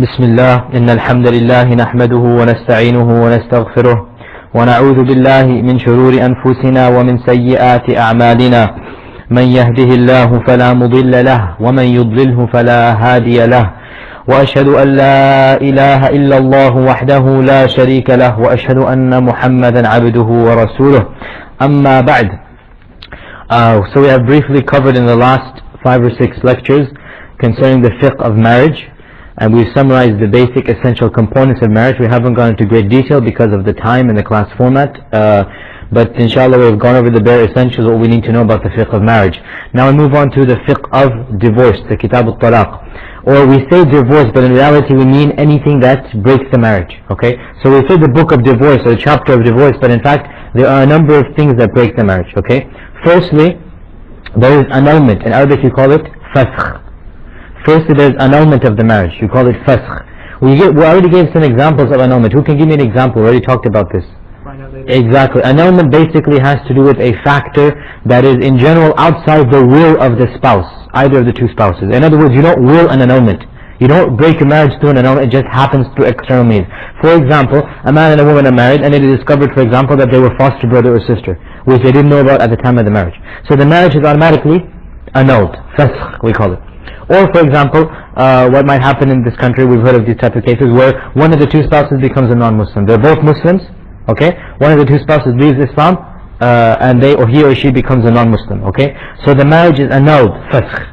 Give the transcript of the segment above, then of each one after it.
بسم الله إن الحمد لله نحمده ونستعينه ونستغفره ونعوذ بالله من شرور أنفسنا ومن سيئات أعمالنا من يهده الله فلا مضل له ومن يضلله فلا هادي له وأشهد أن لا إله إلا الله وحده لا شريك له وأشهد أن محمدا عبده ورسوله أما بعد. So we have briefly covered in the last 5 or 6 lectures concerning the fiqh of marriage, and we've summarized the basic essential components of marriage. We haven't gone into great detail because of the time and the class format, but inshallah we've gone over the bare essentials, what we need to know about the fiqh of marriage. Now we move on to the fiqh of divorce, the kitab al-talaq. Or we say divorce, but in reality we mean anything that breaks the marriage. Okay, so we say the book of divorce or the chapter of divorce, but in fact there are a number of things that break the marriage. Okay, firstly there is annulment. In Arabic you call it fasakh. Firstly there is annulment of the marriage, you call it fasakh. We already gave some examples of annulment. Who can give me an example? We already talked about this. Exactly. Annulment basically has to do with a factor that is in general outside the will of the spouse, either of the two spouses. In other words, you don't will an annulment. You don't break a marriage through an annulment, it just happens through external means. For example, a man and a woman are married and it is discovered, for example, that they were foster brother or sister, which they didn't know about at the time of the marriage. So the marriage is automatically annulled. Fasakh, we call it. Or for example, what might happen in this country, we've heard of these type of cases where one of the two spouses becomes a non-Muslim. They're both Muslims, okay? One of the two spouses leaves Islam, and he or she becomes a non-Muslim, okay? So the marriage is annulled, fasakh,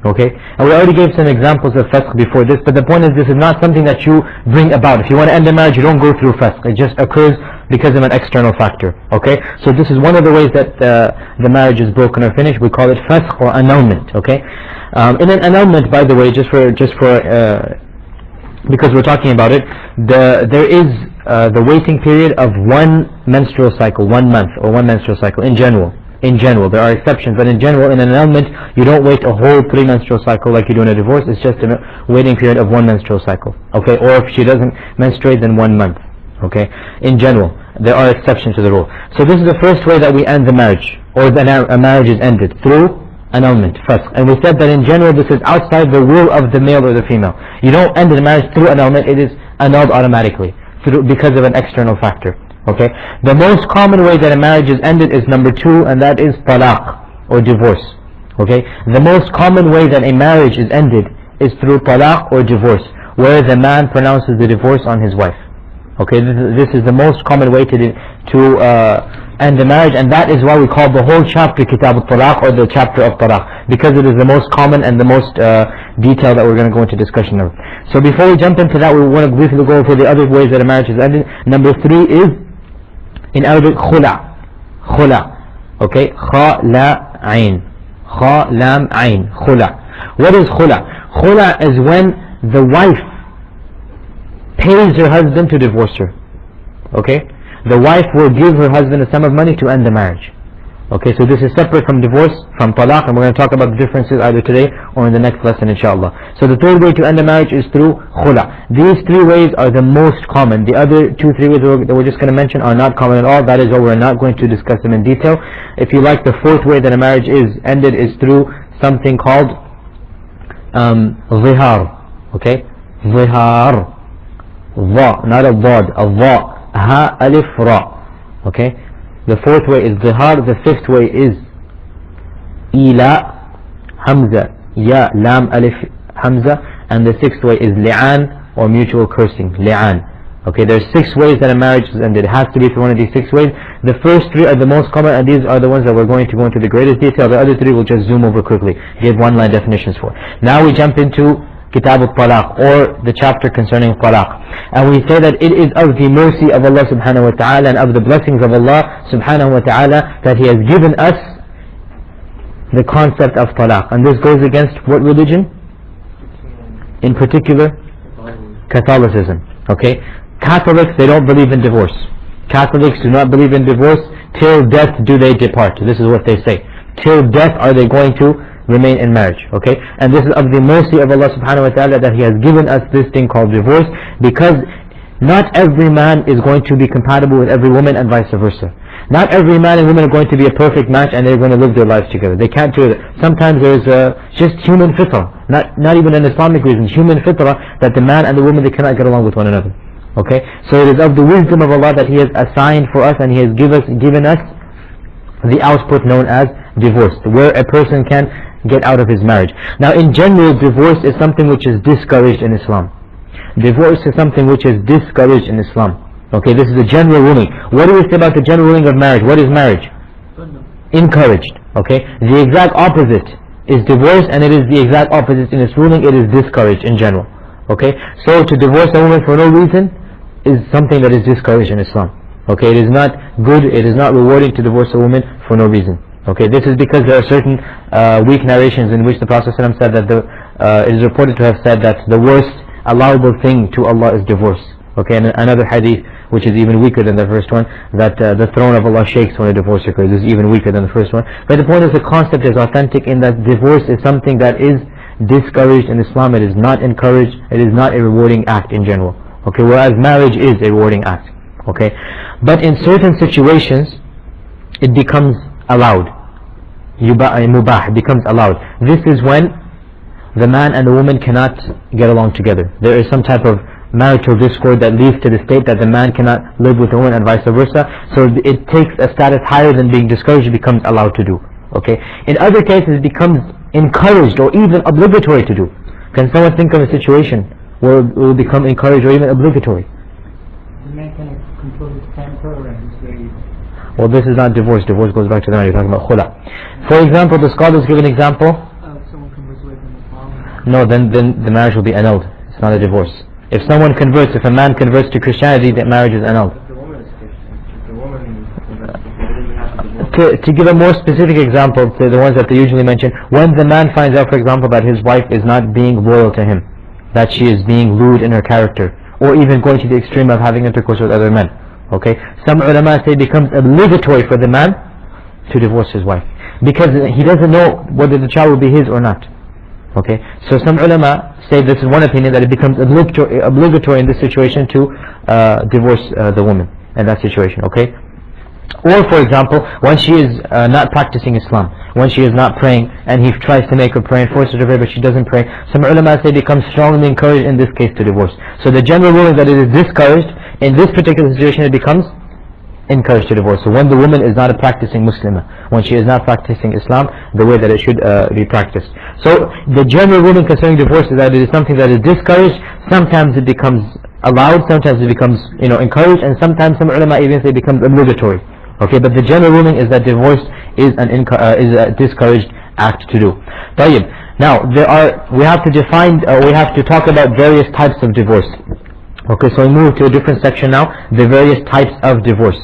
okay? And we already gave some examples of fasakh before this, but the point is this is not something that you bring about. If you want to end the marriage, you don't go through fasakh. It just occurs because of an external factor, okay? So this is one of the ways that the marriage is broken or finished. We call it fasakh or annulment, okay? In an annulment, by the way, because we're talking about it, there is the waiting period of 1 menstrual cycle, 1 month or 1 menstrual cycle in general. In general, there are exceptions, but in general, in an annulment, you don't wait a whole 3 menstrual cycle like you do in a divorce. It's just a waiting period of 1 menstrual cycle, okay? Or if she doesn't menstruate, then 1 month, okay? In general, there are exceptions to the rule. So this is the first way that we end the marriage, or a marriage is ended, through annulment, fasakh. And we said that in general this is outside the will of the male or the female. You don't end the marriage through annulment, it is annulled automatically because of an external factor, okay? The most common way that a marriage is ended is number 2, and that is talaq or divorce, okay? The most common way that a marriage is ended is through talaq or divorce, where the man pronounces the divorce on his wife, okay? This is the most common way to end the marriage, and that is why we call the whole chapter Kitab al-Talaq, or the chapter of Talaq, because it is the most common and the most detailed that we're going to go into discussion of. So before we jump into that, we want to briefly go over the other ways that a marriage is ended. Number 3 is in Arabic khula. Khula, okay? Kha la ayn. Kha lam ayn. Khula. What is khula? Khula is when the wife pays her husband to divorce her, okay? The wife will give her husband a sum of money to end the marriage. Okay, so this is separate from divorce, from talaq, and we're going to talk about the differences either today or in the next lesson, inshallah. So the third way to end a marriage is through khula. These 3 ways are the most common. The other 2, 3 ways that we're just going to mention are not common at all. That is why we're not going to discuss them in detail. If you like, the 4th way that a marriage is ended is through something called zihar. Okay, zihar. Dha, not a dad, a dha. Ha alif ra, okay? The 4th way is zihar. The 5th way is ila hamza ya lam alif hamza, and the 6th way is li'an or mutual cursing, li'an. Okay, there's 6 ways that a marriage is ended. It has to be through one of these 6 ways. The first 3 are the most common, and these are the ones that we're going to go into the greatest detail. The other 3 we'll just zoom over quickly, give 1-line definitions for. Now we jump into Kitab al-Talaq, or the chapter concerning talaq. And we say that it is of the mercy of Allah subhanahu wa ta'ala and of the blessings of Allah subhanahu wa ta'ala that He has given us the concept of talaq. And this goes against what religion? In particular, Catholicism. Okay? Catholics, they don't believe in divorce. Catholics do not believe in divorce. Till death do they depart. This is what they say. Till death are they going to remain in marriage, okay? And this is of the mercy of Allah subhanahu wa ta'ala that He has given us this thing called divorce, because not every man is going to be compatible with every woman and vice versa. Not every man and woman are going to be a perfect match and they're going to live their lives together. They can't do it. Sometimes there's just human fitrah, not even an Islamic reason, human fitrah, that the man and the woman, they cannot get along with one another. Okay, so it is of the wisdom of Allah that He has assigned for us, and He has given us the output known as divorce, where a person can get out of his marriage. Now in general, divorce is something which is discouraged in Islam. Divorce is something which is discouraged in Islam. Okay, this is the general ruling. What do we say about the general ruling of marriage? What is marriage? Encouraged. Okay, the exact opposite is divorce, and it is the exact opposite in its ruling. It is discouraged in general. Okay, so to divorce a woman for no reason is something that is discouraged in Islam. Okay, it is not good, it is not rewarding to divorce a woman for no reason. Okay, this is because there are certain weak narrations in which the Prophet ﷺ said that it is reported to have said that the worst allowable thing to Allah is divorce. Okay, and another hadith which is even weaker than the first one, that the throne of Allah shakes when a divorce occurs. This is even weaker than the first one. But the point is, the concept is authentic in that divorce is something that is discouraged in Islam. It is not encouraged, it is not a rewarding act in general. Okay, whereas marriage is a rewarding act. Okay, but in certain situations it becomes allowed. Mubah becomes allowed. This is when the man and the woman cannot get along together. There is some type of marital discord that leads to the state that the man cannot live with the woman and vice versa. So it takes a status higher than being discouraged, it becomes allowed to do. Okay, in other cases it becomes encouraged or even obligatory to do. Can someone think of a situation where it will become encouraged or even obligatory? The man can control his temper and his ways. Well, this is not divorce. Divorce goes back to the man. You're talking about khula. For example, the scholars give an example. Someone converts away from Islam. No, then the marriage will be annulled. It's not a divorce. If someone converts, if a man converts to Christianity, that marriage is annulled. If the woman is Christian, if the woman doesn't have to divorce. To give a more specific example, to the ones that they usually mention, when the man finds out, for example, that his wife is not being loyal to him, that she is being lewd in her character, or even going to the extreme of having intercourse with other men. Okay, some ulama say it becomes obligatory for the man to divorce his wife, because he doesn't know whether the child will be his or not. Okay, so some ulama say, this is one opinion, that it becomes obligatory in this situation to divorce the woman in that situation. Okay, or for example, when she is not practicing Islam, when she is not praying, and he tries to make her pray and forces her to pray, but she doesn't pray, some ulama say it becomes strongly encouraged in this case to divorce. So the general ruling that it is discouraged, in this particular situation it becomes encouraged to divorce. So when the woman is not a practicing Muslimah, when she is not practicing Islam the way that it should be practiced. So the general ruling concerning divorce is that it is something that is discouraged. Sometimes it becomes allowed, sometimes it becomes encouraged, and sometimes some ulama even say it becomes obligatory. Okay, but the general ruling is that divorce is a discouraged act to do. طيب. Now we have to define, we have to talk about various types of divorce. Okay, so we move to a different section now, the various types of divorce.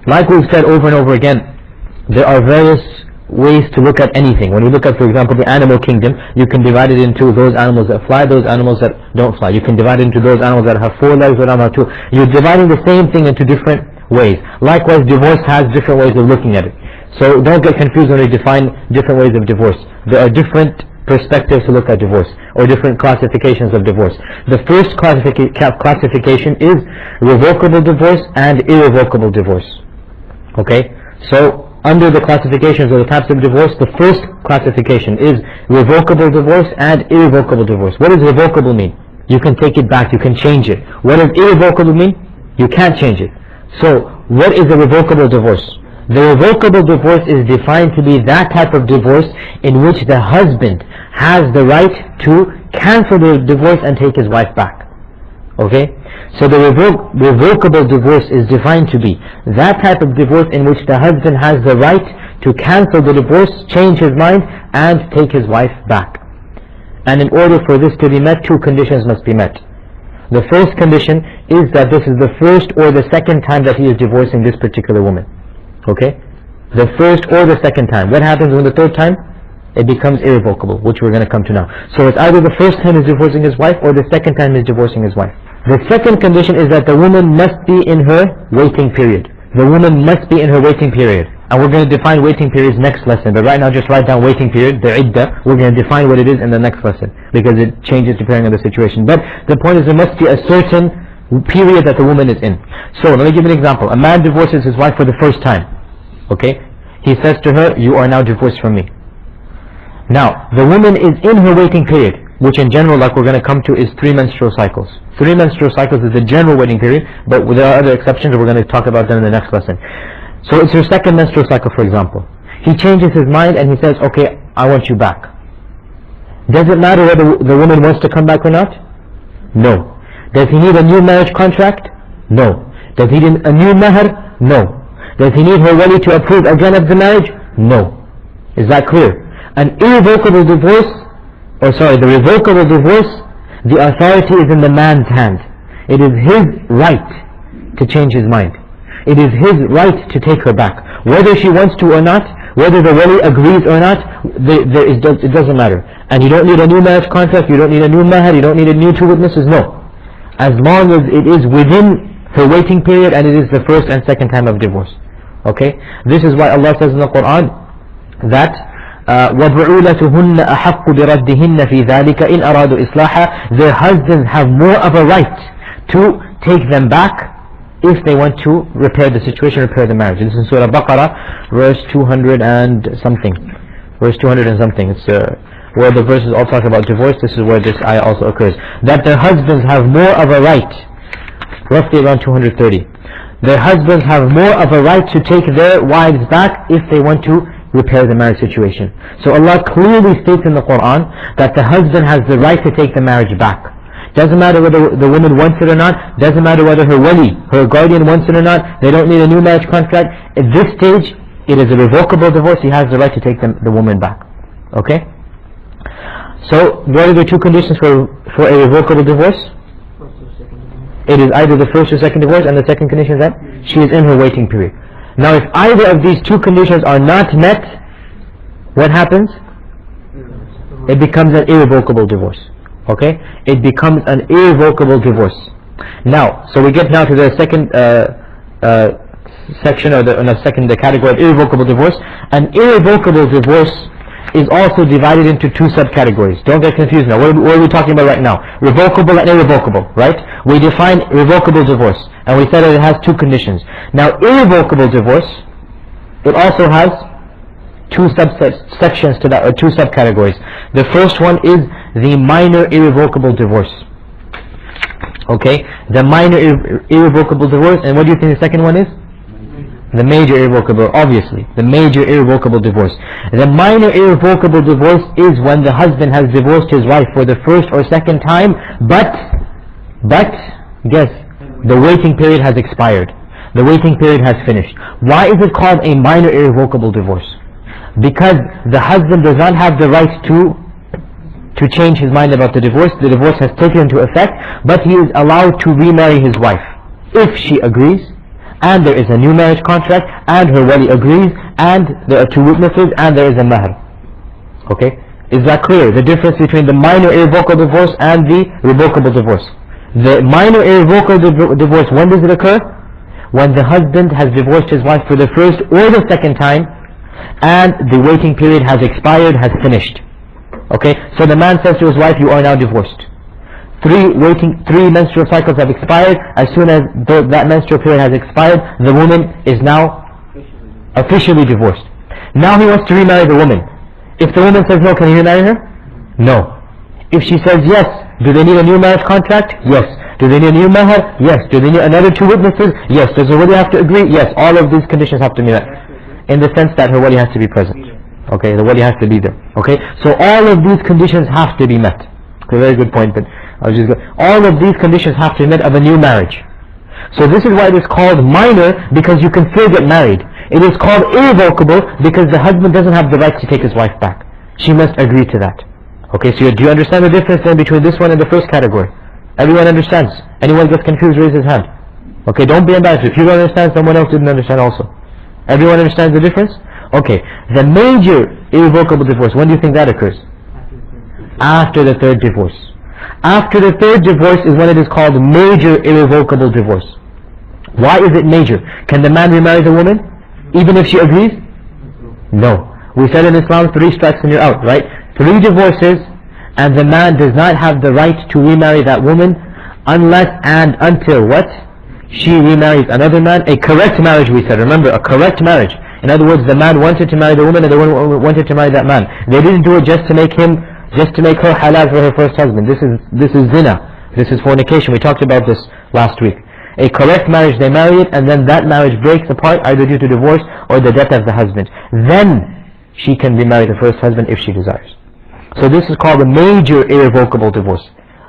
Like we've said over and over again, there are various ways to look at anything. When you look at, for example, the animal kingdom, you can divide it into those animals that fly, those animals that don't fly. You can divide it into those animals that have 4 legs, those animals have 2. You're dividing the same thing into different ways. Likewise, divorce has different ways of looking at it. So don't get confused when we define different ways of divorce. There are different perspectives to look at divorce, or different classifications of divorce. The first classification is revocable divorce and irrevocable divorce. Okay, so under the classifications of the types of divorce, the first classification is revocable divorce and irrevocable divorce. What does revocable mean? You can take it back, you can change it. What does irrevocable mean? You can't change it. So what is a revocable divorce? The revocable divorce is defined to be that type of divorce in which the husband has the right to cancel the divorce and take his wife back. Okay? So the revocable divorce is defined to be that type of divorce in which the husband has the right to cancel the divorce, change his mind, and take his wife back. And in order for this to be met, 2 conditions must be met. The first condition is that this is the first or the second time that he is divorcing this particular woman. Okay? The first or the second time. What happens when the third time? It becomes irrevocable, which we're going to come to now. So it's either the first time he's divorcing his wife or the second time he's divorcing his wife. The second condition is that the woman must be in her waiting period. The woman must be in her waiting period. And we're going to define waiting periods next lesson. But right now just write down waiting period, the iddah. We're going to define what it is in the next lesson, because it changes depending on the situation. But the point is, there must be a certain period that the woman is in. So let me give you an example. A man divorces his wife for the first time. Okay? He says to her, you are now divorced from me. Now, the woman is in her waiting period, which in general, like we're going to come to, is 3 menstrual cycles. 3 menstrual cycles is the general waiting period, but there are other exceptions, we're going to talk about them in the next lesson. So it's her second menstrual cycle, for example. He changes his mind and he says, okay, I want you back. Does it matter whether the woman wants to come back or not? No. Does he need a new marriage contract? No. Does he need a new mahr? No. Does he need her wali to approve again of the marriage? No. Is that clear? An irrevocable divorce, the revocable divorce, the authority is in the man's hand. It is his right to change his mind. It is his right to take her back. Whether she wants to or not, whether the wali agrees or not, it doesn't matter. And you don't need a new marriage contract, you don't need a new mahr, you don't need a new 2 witnesses, no. As long as it is within her waiting period and it is the first and second time of divorce. Okay? This is why Allah says in the Quran that وَبُعُولَتُهُنَّ أَحَقُّ بِرَدِّهِنَّ فِي ذَلِكَ إِنْ أَرَادُوا إِصْلَاحًا. Their husbands have more of a right to take them back if they want to repair the situation, repair the marriage. This is Surah Baqarah, verse 200 and something. Verse 200 and something. It's where the verses all talk about divorce. This is where this ayah also occurs. That their husbands have more of a right, roughly around 230. Their husbands have more of a right to take their wives back if they want to repair the marriage situation. So Allah clearly states in the Quran that the husband has the right to take the marriage back. Doesn't matter whether the woman wants it or not, doesn't matter whether her wali, her guardian wants it or not, they don't need a new marriage contract. At this stage, it is a revocable divorce, he has the right to take the woman back. Okay? So, what are the 2 conditions for a revocable divorce? It is either the first or second divorce, and the second condition is that she is in her waiting period. Now if either of these 2 conditions are not met, what happens? It becomes an irrevocable divorce. Okay? It becomes an irrevocable divorce. Now, so we get now to the second section, or the category of irrevocable divorce. An irrevocable divorce is also divided into 2 subcategories. Don't get confused now. What are we talking about right now? Revocable and irrevocable, right? We define revocable divorce, and we said that it has 2 conditions. Now, irrevocable divorce, it also has 2 subsections to that, or 2 subcategories. The first one is the minor irrevocable divorce. Okay? The minor irrevocable divorce, and what do you think the second one is? The major irrevocable, obviously. The major irrevocable divorce. The minor irrevocable divorce is when the husband has divorced his wife for the first or second time, but, guess, the waiting period has expired. The waiting period has finished. Why is it called a minor irrevocable divorce? Because the husband does not have the right to change his mind about the divorce. The divorce has taken into effect, but he is allowed to remarry his wife if she agrees, and there is a new marriage contract, and her wali agrees, and there are 2 witnesses, and there is a mahr. Okay? Is that clear? The difference between the minor irrevocable divorce and the revocable divorce. The minor irrevocable divorce, when does it occur? When the husband has divorced his wife for the first or the second time, and the waiting period has expired, has finished. Okay? So the man says to his wife, you are now divorced. 3 menstrual cycles have expired. As soon as that menstrual period has expired, the woman is now officially divorced. Now he wants to remarry the woman. If the woman says no, can he remarry her? No. If she says yes, do they need a new marriage contract? Yes. Do they need a new mahr? Yes. Do they need another 2 witnesses? Yes. Does the wali have to agree? Yes. All of these conditions have to be met. In the sense that her wali has to be present. Okay, the wali has to be there. Okay, so all of these conditions have to be met. Okay, very good point, but all of these conditions have to be met of a new marriage. So this is why it is called minor, because you can still get married. It is called irrevocable because the husband doesn't have the right to take his wife back. She must agree to that. Okay, so do you understand the difference then between this one and the first category? Everyone understands? Anyone gets confused, raise his hand. Okay, don't be embarrassed. If you don't understand, someone else didn't understand also. Everyone understands the difference? Okay, the major irrevocable divorce, when do you think that occurs? After the 3rd divorce. After the 3rd divorce is when it is called major irrevocable divorce. Why is it major? Can the man remarry the woman, even if she agrees? No. We said in Islam, 3 strikes and you're out, right? 3 divorces, and the man does not have the right to remarry that woman unless and until what? She remarries another man. A correct marriage, we said. Remember, a correct marriage. In other words, the man wanted to marry the woman and the woman wanted to marry that man. They didn't do it just to make her halal for her first husband. This is zina. This is fornication. We talked about this last week. A correct marriage, they marry it, and then that marriage breaks apart either due to divorce or the death of the husband. Then she can remarry the first husband if she desires. So this is called a major irrevocable divorce.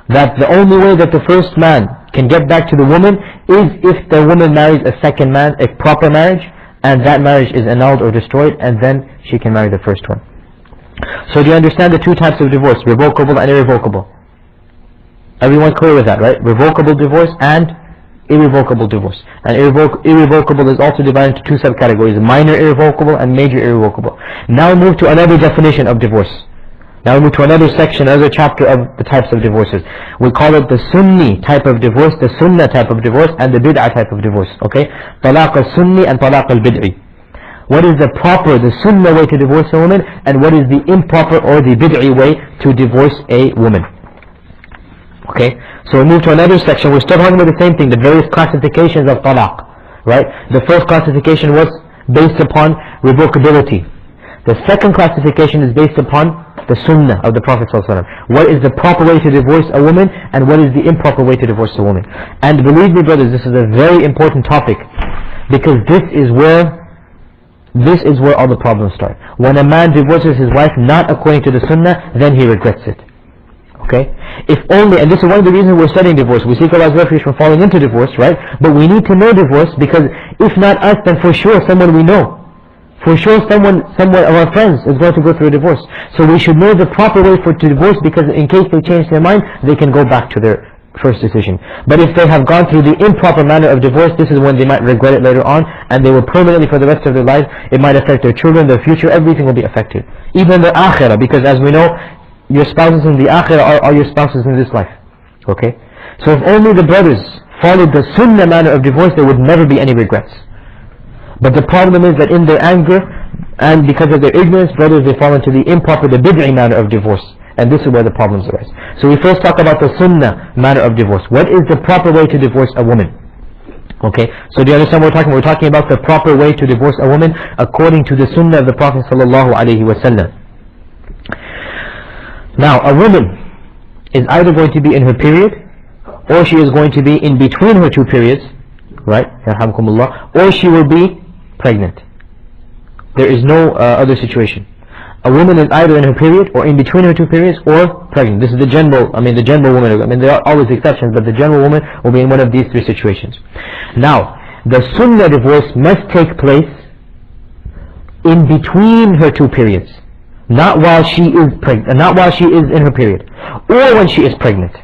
That the only way that the first man can get back to the woman is if the woman marries a second man, a proper marriage, and that marriage is annulled or destroyed, and then she can marry the first one. So do you understand the two types of divorce, revocable and irrevocable? Everyone clear with that, right? Revocable divorce and irrevocable divorce. And irrevocable is also divided into two subcategories, minor irrevocable and major irrevocable. Now move to another definition of divorce. Now we move to another section, another chapter of the types of divorces. We call it the Sunni type of divorce, the Sunnah type of divorce, and the Bid'ah type of divorce. Okay? Talaq al-Sunni and Talaq al-Bid'i. What is the proper, the Sunnah way to divorce a woman, and what is the improper or the Bid'i way to divorce a woman? Okay? So we move to another section. We're still talking about the same thing, the various classifications of talaq. Right? The first classification was based upon revocability. The second classification is based upon the Sunnah of the Prophet ﷺ. What is the proper way to divorce a woman, and what is the improper way to divorce a woman? And believe me, brothers, this is a very important topic, because this is where all the problems start. When a man divorces his wife not according to the Sunnah, then he regrets it. Okay? If only, and this is one of the reasons we're studying divorce. We seek Allah's refuge from falling into divorce, right? But we need to know divorce, because if not us, then for sure someone we know. For sure someone of our friends is going to go through a divorce. So we should know the proper way to divorce, because in case they change their mind, they can go back to their first decision. But if they have gone through the improper manner of divorce, this is when they might regret it later on, and they will permanently for the rest of their lives. It might affect their children, their future, everything will be affected. Even their akhirah, because as we know, your spouses in the akhirah are your spouses in this life. Okay? So if only the brothers followed the Sunnah manner of divorce, there would never be any regrets. But the problem is that in their anger and because of their ignorance, brothers, they fall into the improper, the bid'i manner of divorce. And this is where the problems arise. So we first talk about the Sunnah manner of divorce. What is the proper way to divorce a woman? Okay, so do you understand what we're talking about? We're talking about the proper way to divorce a woman according to the Sunnah of the Prophet ﷺ. Now, a woman is either going to be in her period, or she is going to be in between her two periods, right? Or she will be pregnant. There is no other situation. A woman is either in her period or in between her two periods or pregnant. This is the general woman. There are always exceptions, but the general woman will be in one of these three situations. Now, the Sunnah divorce must take place in between her two periods, not while she is pregnant, not while she is in her period, or when she is pregnant.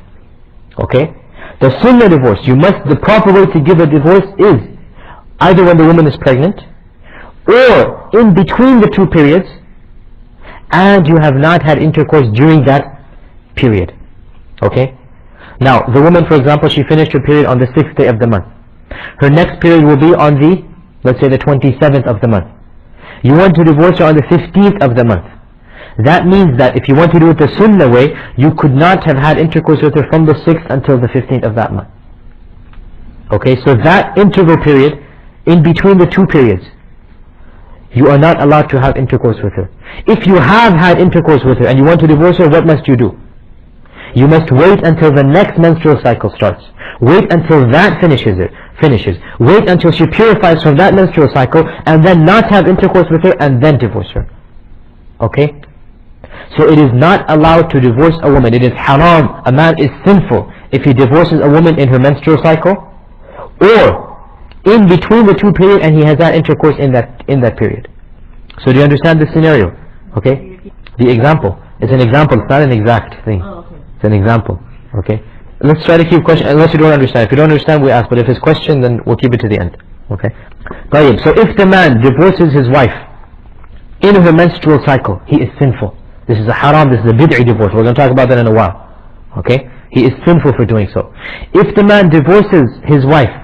Okay? The Sunnah divorce, the proper way to give a divorce is either when the woman is pregnant, or in between the two periods, and you have not had intercourse during that period. Okay? Now, the woman, for example, she finished her period on the 6th day of the month. Her next period will be on the, let's say, the 27th of the month. You want to divorce her on the 15th of the month. That means that if you want to do it the Sunnah way, you could not have had intercourse with her from the 6th until the 15th of that month. Okay, so that interval period, in between the two periods, you are not allowed to have intercourse with her. If you have had intercourse with her and you want to divorce her, what must you do? You must wait until the next menstrual cycle starts. Wait until that finishes. Wait until she purifies from that menstrual cycle, and then not have intercourse with her, and then divorce her. Okay? So it is not allowed to divorce a woman. It is haram. A man is sinful if he divorces a woman in her menstrual cycle, or in between the two periods and he has had intercourse in that period. So do you understand this scenario? Okay? The example. It's an example. It's not an exact thing. It's an example. Okay? Let's try to keep question, unless you don't understand. If you don't understand, we ask. But if it's question, then we'll keep it to the end. Okay? So if the man divorces his wife in her menstrual cycle, he is sinful. This is a haram, this is a bid'i divorce. We're going to talk about that in a while. Okay? He is sinful for doing so. If the man divorces his wife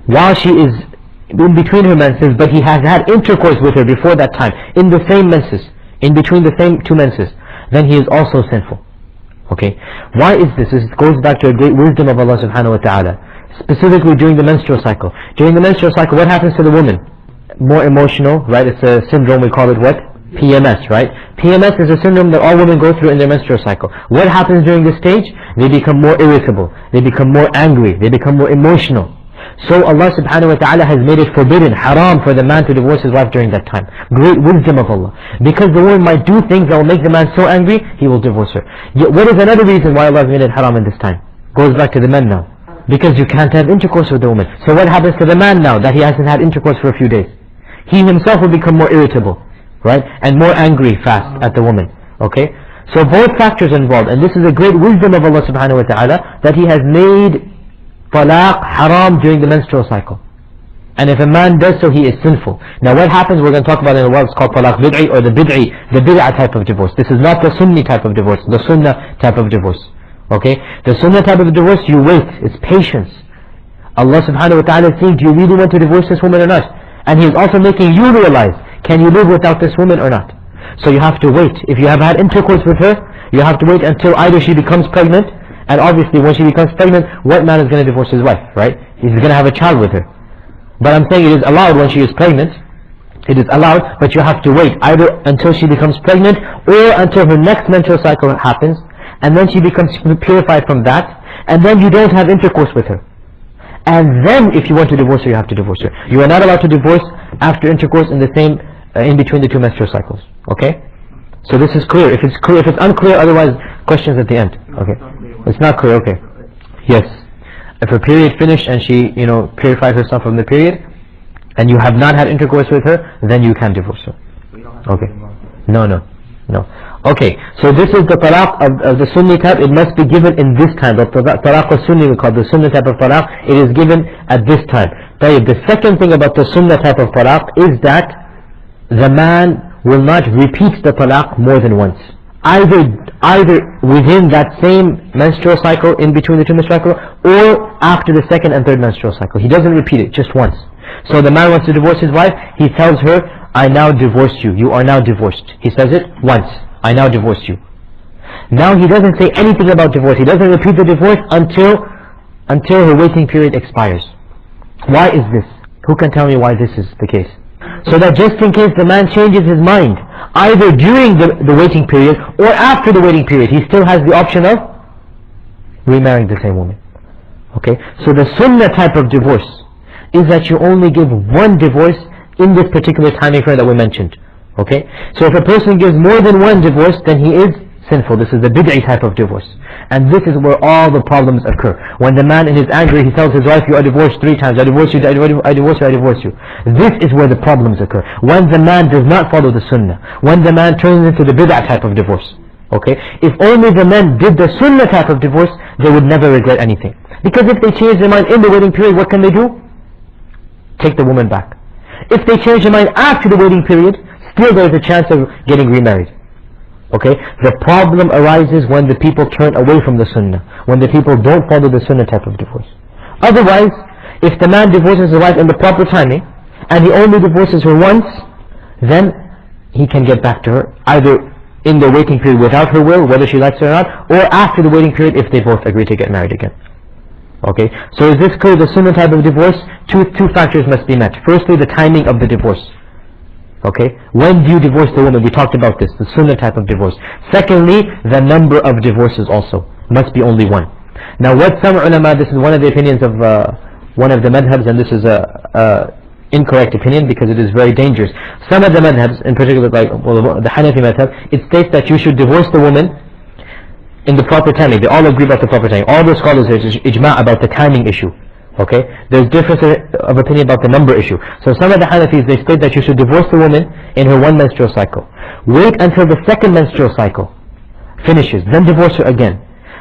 while she is in between her menses, but he has had intercourse with her before that time, in the same menses, in between the same two menses, then he is also sinful. Okay, why is this? This goes back to a great wisdom of Allah subhanahu wa ta'ala. Specifically during the menstrual cycle. During the menstrual cycle, what happens to the woman? More emotional, right? It's a syndrome, we call it what? PMS, right? PMS is a syndrome that all women go through in their menstrual cycle. What happens during this stage? They become more irritable, they become more angry, they become more emotional. So Allah subhanahu wa ta'ala has made it forbidden, haram for the man to divorce his wife during that time. Great wisdom of Allah. Because the woman might do things that will make the man so angry, he will divorce her. Yet what is another reason why Allah has made it haram in this time? Goes back to the men now. Because you can't have intercourse with the woman. So what happens to the man now that he hasn't had intercourse for a few days? He himself will become more irritable, right? And more angry fast at the woman. Okay? So both factors involved. And this is a great wisdom of Allah subhanahu wa ta'ala, that He has made talaq haram during the menstrual cycle. And if a man does so, he is sinful. Now what happens, we're going to talk about in a while, it's called talaq bid'i, or the bid'ah type of divorce. This is not the Sunni type of divorce, the Sunnah type of divorce. Okay? The Sunnah type of divorce, you wait, it's patience. Allah subhanahu wa ta'ala is saying, do you really want to divorce this woman or not? And He is also making you realize, can you live without this woman or not? So you have to wait. If you have had intercourse with her, you have to wait until either she becomes pregnant, and obviously when she becomes pregnant, what man is going to divorce his wife, right? He's going to have a child with her. But I'm saying it is allowed when she is pregnant. It is allowed, but you have to wait either until she becomes pregnant or until her next menstrual cycle happens, and then she becomes purified from that, and then you don't have intercourse with her. And then if you want to divorce her, you have to divorce her. You are not allowed to divorce after intercourse in the same, in between the two menstrual cycles. Okay? So this is clear. If it's clear, if it's unclear, otherwise questions at the end. Okay? It's not clear, okay. Yes. If her period finished and she, purified herself from the period, and you have not had intercourse with her, then you can divorce her. Okay. No. Okay, so this is the talaq of the Sunni type. It must be given in this time. The talaq al-Sunni, we call the Sunni type of talaq. It is given at this time. The second thing about the Sunnah type of talaq is that the man will not repeat the talaq more than once. Either within that same menstrual cycle, in between the two menstrual cycles, or after the second and third menstrual cycle. He doesn't repeat it, just once. So the man wants to divorce his wife, he tells her, I now divorce you. You are now divorced. He says it once. I now divorce you. Now he doesn't say anything about divorce. He doesn't repeat the divorce until her waiting period expires. Why is this? Who can tell me why this is the case? So that just in case the man changes his mind, either during the waiting period or after the waiting period, he still has the option of remarrying the same woman. Okay? So the Sunnah type of divorce is that you only give one divorce in this particular timing frame that we mentioned. Okay? So if a person gives more than one divorce, then he is sinful. This is the bid'i type of divorce. And this is where all the problems occur. When the man in his anger, he tells his wife, you are divorced 3 times, I divorce you, I divorce you, I divorce you. This is where the problems occur. When the man does not follow the Sunnah. When the man turns into the bid'ah type of divorce. Okay? If only the men did the Sunnah type of divorce, they would never regret anything. Because if they change their mind in the waiting period, what can they do? Take the woman back. If they change their mind after the waiting period, still there is a chance of getting remarried. Okay? The problem arises when the people turn away from the Sunnah, when the people don't follow the Sunnah type of divorce. Otherwise, if the man divorces his wife in the proper timing, and he only divorces her once, then he can get back to her, either in the waiting period without her will, whether she likes it or not, or after the waiting period if they both agree to get married again. Okay? So is this clear? The Sunnah type of divorce, two factors must be met. Firstly, the timing of the divorce. Okay? When do you divorce the woman? We talked about this, the Sunnah type of divorce. Secondly, the number of divorces also. Must be only one. Now what some ulama, this is one of the opinions of one of the madhabs, and this is a incorrect opinion because it is very dangerous. Some of the madhabs, in particular like the Hanafi madhab, it states that you should divorce the woman in the proper timing. They all agree about the proper timing. All the scholars, there's ijma' about the timing issue. Okay? There's difference of opinion about the number issue. So some of the Hanafis, they state that you should divorce the woman in her one menstrual cycle. Wait until the second menstrual cycle finishes, then divorce her again.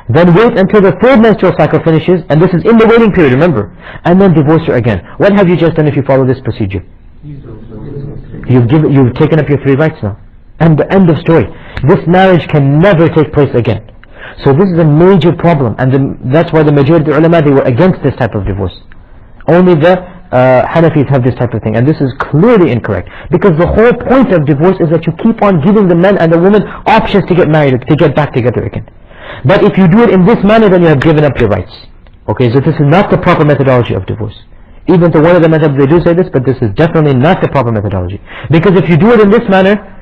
Then wait until the third menstrual cycle finishes, and this is in the waiting period, remember, and then divorce her again. What have you just done if you follow this procedure? You've taken up your 3 rights now. And the end of story. This marriage can never take place again. So this is a major problem, and that's why the majority of the ulama, they were against this type of divorce. Only the Hanafis have this type of thing, and this is clearly incorrect. Because the whole point of divorce is that you keep on giving the man and the woman options to get married, to get back together again. But if you do it in this manner, then you have given up your rights. Okay, so this is not the proper methodology of divorce. Even though one of the methods they do say this, but this is definitely not the proper methodology. Because if you do it in this manner,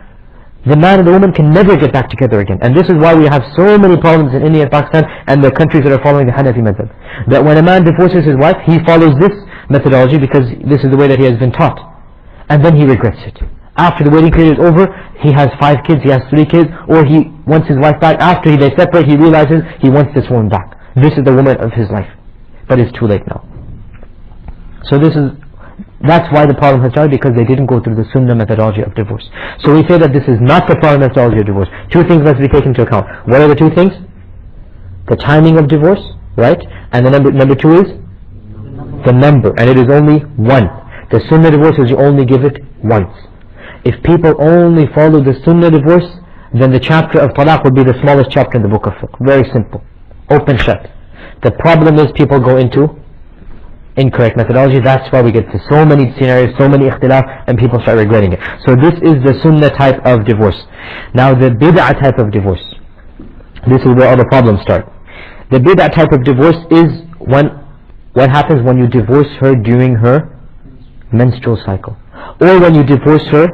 the man and the woman can never get back together again. And this is why we have so many problems in India and Pakistan and the countries that are following the Hanafi method. That when a man divorces his wife, he follows this methodology because this is the way that he has been taught. And then he regrets it. After the waiting period is over, he has 5 kids, he has 3 kids, or he wants his wife back. After they separate, he realizes he wants this woman back. This is the woman of his life. But it's too late now. So that's why the problem has started, because they didn't go through the Sunnah methodology of divorce. So we say that this is not the proper methodology of divorce. 2 things must be taken into account. What are the 2 things? The timing of divorce, right? And the number 2 is the number, and it is only 1. The Sunnah divorce is you only give it once. If people only follow the Sunnah divorce, then the chapter of Talaq would be the smallest chapter in the book of fiqh. Very simple. Open shut. The problem is people go into incorrect methodology. That's why we get to so many scenarios, so many ikhtilaf, and people start regretting it. So this is the Sunnah type of divorce. Now the bid'ah type of divorce. This is where all the problems start. The bid'ah type of divorce is what happens when you divorce her during her menstrual cycle, or when you divorce her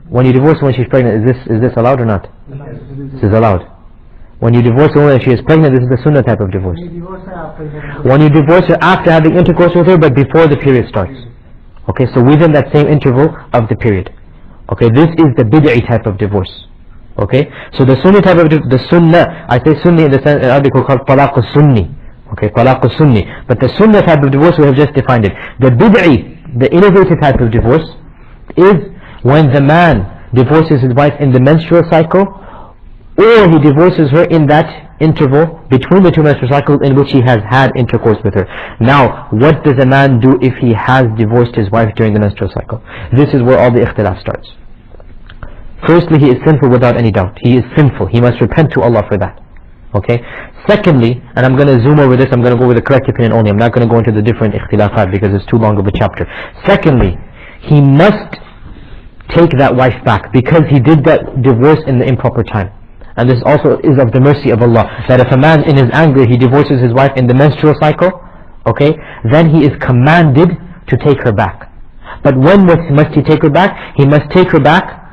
when she's pregnant. Is this allowed or not? This is allowed. When you divorce a woman and she is pregnant, this is the Sunnah type of divorce. When you divorce her after having intercourse with her, but before the period starts. Okay, so within that same interval of the period. Okay, this is the bid'i type of divorce. Okay, so the Sunni type of the Sunnah, I say Sunni in the sense in Arabic we call Talaq al-Sunni. Okay, Talaq al-Sunni. But the Sunnah type of divorce, we have just defined it. The bid'i, the innovative type of divorce, is when the man divorces his wife in the menstrual cycle, or he divorces her in that interval between the 2 menstrual cycles in which he has had intercourse with her. Now, what does a man do if he has divorced his wife during the menstrual cycle? This is where all the ikhtilaf starts. Firstly, he is sinful without any doubt. He is sinful. He must repent to Allah for that. Okay? Secondly, and I'm going to zoom over this, I'm going to go with the correct opinion only. I'm not going to go into the different ikhtilafat because it's too long of a chapter. Secondly, he must take that wife back because he did that divorce in the improper time. And this also is of the mercy of Allah, that if a man in his anger he divorces his wife in the menstrual cycle, okay, then he is commanded to take her back. But when must he take her back? He must take her back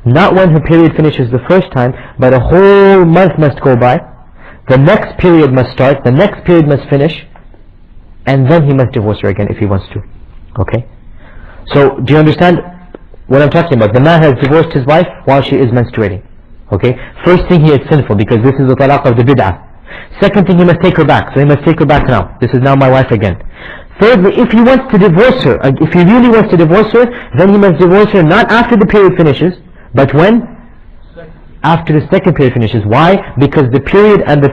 not when her period finishes the first time, but a whole month must go by. The next period must start, the next period must finish, and then he must divorce her again if he wants to. Okay? So, do you understand what I'm talking about? The man has divorced his wife while she is menstruating. Okay? First thing, he is sinful because this is the talaq of the bid'ah. Second thing, he must take her back. So he must take her back now. This is now my wife again. Thirdly, if he wants to divorce her, if he really wants to divorce her, then he must divorce her not after the period finishes, but when? After the second period finishes. Why? Because the period and the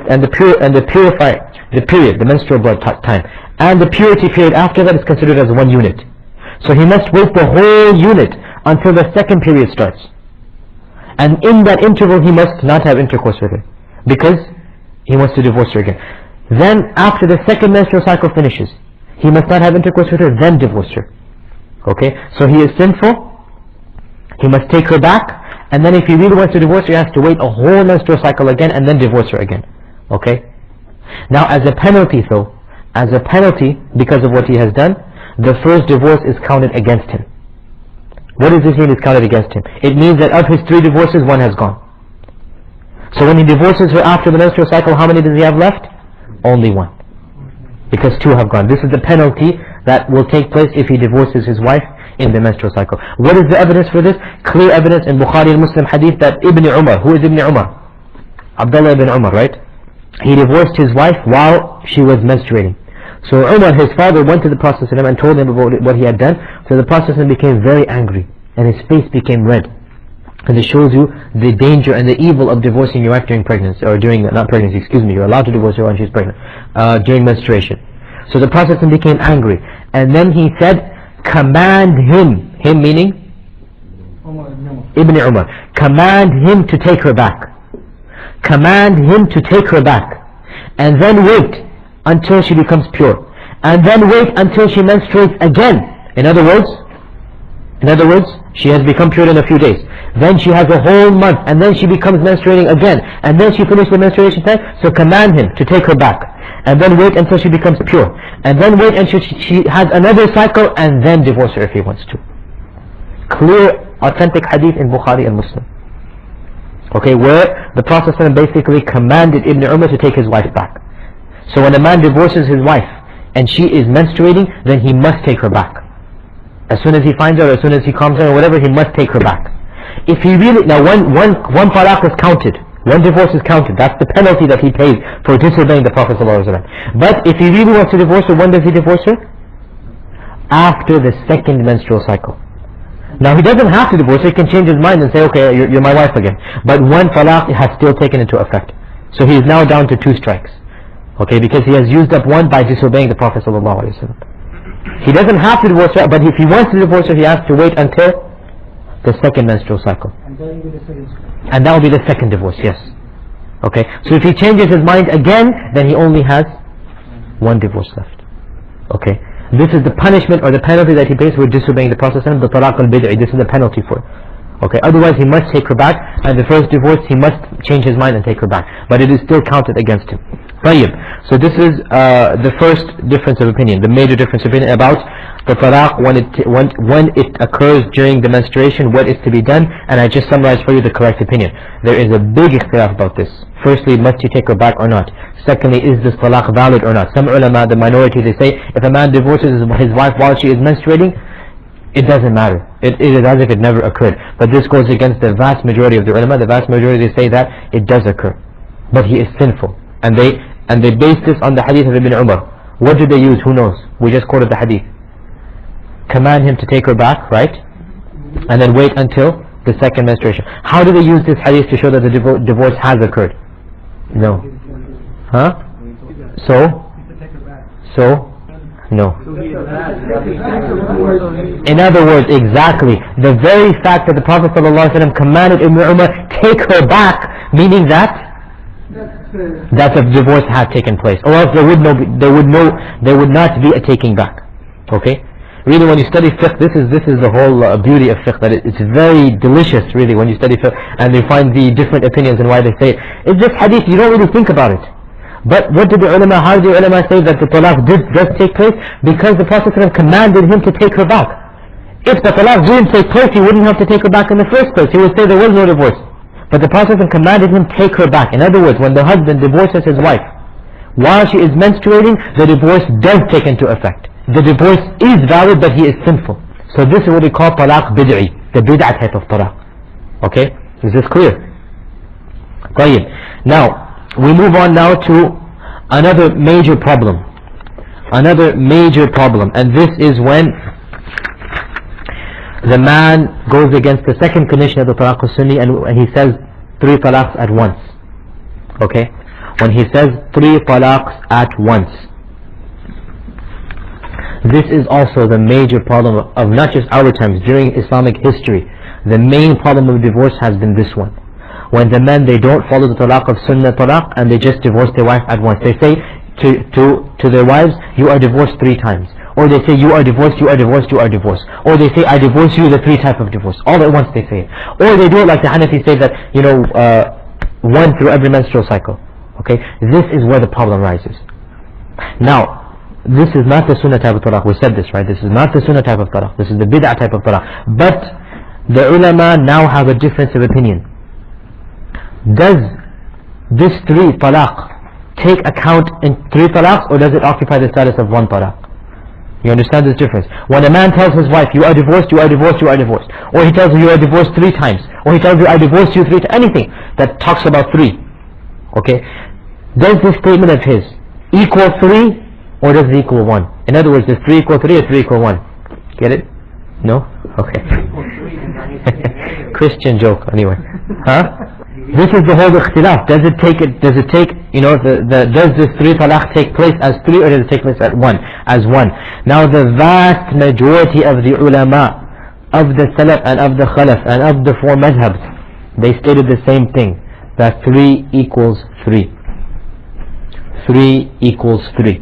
menstrual blood time, and the purity period after that is considered as one unit. So he must wait the whole unit until the second period starts. And in that interval he must not have intercourse with her, because he wants to divorce her again. Then after the second menstrual cycle finishes, he must not have intercourse with her, then divorce her. Okay? So he is sinful, he must take her back, and then if he really wants to divorce her, he has to wait a whole menstrual cycle again and then divorce her again. Okay? Now as a penalty though, as a penalty because of what he has done, the first divorce is counted against him. What does this mean, is counted against him? It means that of his 3 divorces, 1 has gone. So when he divorces her after the menstrual cycle, how many does he have left? Only 1. Because 2 have gone. This is the penalty that will take place if he divorces his wife in the menstrual cycle. What is the evidence for this? Clear evidence in Bukhari and Muslim hadith that Ibn Umar, who is Ibn Umar? Abdullah ibn Umar, right? He divorced his wife while she was menstruating. So Umar, his father, went to the Prophet ﷺ and told him about what he had done. So the Prophet ﷺ became very angry and his face became red. And it shows you the danger and the evil of divorcing your wife during pregnancy, or during, not pregnancy, excuse me, you're allowed to divorce her when she's pregnant, during menstruation. So the Prophet ﷺ became angry. And then he said, command him meaning? Ibn Umar. Command him to take her back. Command him to take her back. And then wait until she becomes pure, and then wait until she menstruates again. In other words, She has become pure in a few days. Then she has a whole month, and then she becomes menstruating again, and then she finished the menstruation time. So command him to take her back, and then wait until she becomes pure, and then wait until she has another cycle, and then divorce her if he wants to. Clear, authentic hadith in Bukhari and Muslim. Okay, where the Prophet ﷺ basically commanded Ibn Umar to take his wife back. So when a man divorces his wife and she is menstruating, then he must take her back. As soon as he finds her, as soon as he calms her or whatever, he must take her back. If he really, now one talaq is counted, one divorce is counted, that's the penalty that he pays for disobeying the Prophet ﷺ. But if he really wants to divorce her, when does he divorce her? After the second menstrual cycle. Now he doesn't have to divorce her, he can change his mind and say, okay, you're my wife again. But one talaq has still taken into effect. So he is now down to 2 strikes. Okay, because he has used up one by disobeying the Prophet ﷺ. He doesn't have to divorce her, but if he wants to divorce her, he has to wait until the second menstrual cycle. And that will be the second divorce, yes. Okay, so if he changes his mind again, then he only has one divorce left. Okay, this is the punishment or the penalty that he pays for disobeying the Prophet ﷺ, the talaq al-bid'i. This is the penalty for it. Okay, otherwise he must take her back, and the first divorce he must change his mind and take her back, but it is still counted against him. طيب. So this is the first difference of opinion, the major difference of opinion about the talaq when it occurs during the menstruation, what is to be done, and I just summarized for you the correct opinion. There is a big ikhtilaf about this. Firstly, must he take her back or not? Secondly, is this talaq valid or not? Some ulama, the minority, they say if a man divorces his wife while she is menstruating, it doesn't matter. It is as if it never occurred. But this goes against the vast majority of the ulama. The vast majority, they say that it does occur, but he is sinful, and they base this on the hadith of Ibn Umar. What did they use? Who knows? We just quoted the hadith. Command him to take her back, right? And then wait until the second menstruation. How do they use this hadith to show that the divorce has occurred? No. Huh? So? No. In other words, exactly. The very fact that the Prophet ﷺ commanded Ibn Umar take her back, meaning that a divorce had taken place, or else there would not be a taking back. Okay, really, when you study fiqh, this is the whole beauty of fiqh, that it's very delicious, really, when you study fiqh and you find the different opinions and why they say it. It's just hadith, you don't really think about it. But what did the ulama, how did the ulama say that the talaq does take place? Because the Prophet ﷺ commanded him to take her back. If the talaq didn't take place, he wouldn't have to take her back in the first place. He would say there was no divorce. But the Prophet commanded him take her back. In other words, when the husband divorces his wife while she is menstruating, the divorce does take into effect. The divorce is valid, but he is sinful. So this is what we call talaq bid'i, the bid'ah type of talaq. Okay, is this clear? طيب. Now we move on now to another major problem. Another major problem, and this is when the man goes against the second condition of the talaq al-sunni, and he says 3 talaqs at once. Okay, when he says 3 talaqs at once, this is also the major problem of not just our times, during Islamic history. The main problem of divorce has been this one. When the men, they don't follow the talaq of sunnah talaq, and they just divorce their wife at once. They say to their wives, you are divorced 3 times. Or they say, you are divorced, you are divorced, you are divorced. Or they say, I divorce you, the 3 types of divorce. All at once they say it. Or they do it like the Hanafi say that, 1 through every menstrual cycle. Okay, this is where the problem rises. Now, this is not the sunnah type of talaq. We said this, right? This is not the sunnah type of talaq. This is the bid'ah type of talaq. But the ulama now have a difference of opinion. Does this 3 talaq take account in 3 talaqs, or does it occupy the status of 1 talaq? You understand this difference? When a man tells his wife, you are divorced, you are divorced, you are divorced, or he tells her you are divorced 3 times, or he tells her I divorced you 3 times, anything that talks about 3, okay, does this statement of his equal 3, or does it equal 1? In other words, does 3 equal 3 or 3 equal 1? Get it? No? Okay. Christian joke, anyway. Huh? This is the whole ikhtilaf. Does it take, does this 3 talaq take place as 3, or does it take place as 1? Now the vast majority of the ulama, of the salaf and of the khalaf and of the 4 madhabs, they stated the same thing, that 3 equals 3. 3 equals 3.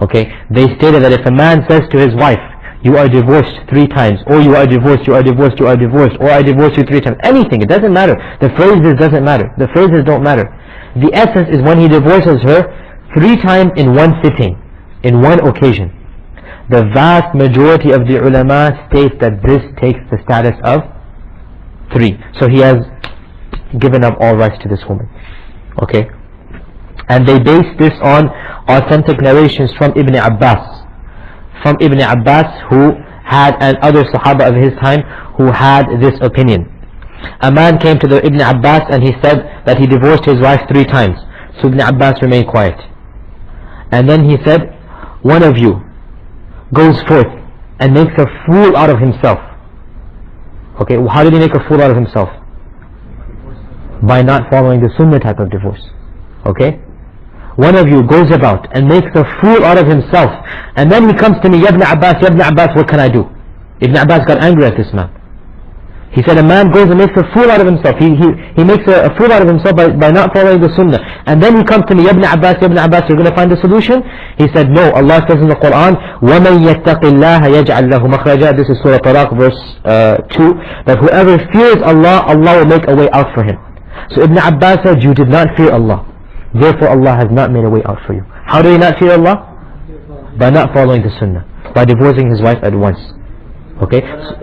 Okay, they stated that if a man says to his wife, you are divorced 3 times, or you are divorced, you are divorced, you are divorced, or I divorced you 3 times. Anything, it doesn't matter. The phrases doesn't matter. The phrases don't matter. The essence is when he divorces her 3 times in one sitting, in one occasion. The vast majority of the ulama states that this takes the status of 3. So he has given up all rights to this woman. Okay? And they base this on authentic narrations from Ibn Abbas. From Ibn Abbas, who had, and other Sahaba of his time who had this opinion. A man came to the Ibn Abbas and he said that he divorced his wife 3 times. So Ibn Abbas remained quiet. And then he said, one of you goes forth and makes a fool out of himself. Okay, how did he make a fool out of himself? By not following the sunnah type of divorce. Okay? One of you goes about and makes a fool out of himself, and then he comes to me, Ya Ibn Abbas, what can I do? Ibn Abbas got angry at this man. He said, a man goes and makes a fool out of himself. He makes a fool out of himself by not following the sunnah. And then he comes to me, Ya Ibn Abbas, you're going to find a solution? He said, no. Allah says in the Quran, وَمَنْ يَتَّقِ اللَّهَ يَجْعَلْ لَهُ مَخْرَجًا. This is Surah Talaq, verse 2. That whoever fears Allah, Allah will make a way out for him. So Ibn Abbas said, you did not fear Allah. Therefore Allah has not made a way out for you. How do you not fear Allah? By not following the sunnah. By divorcing his wife at once. Okay?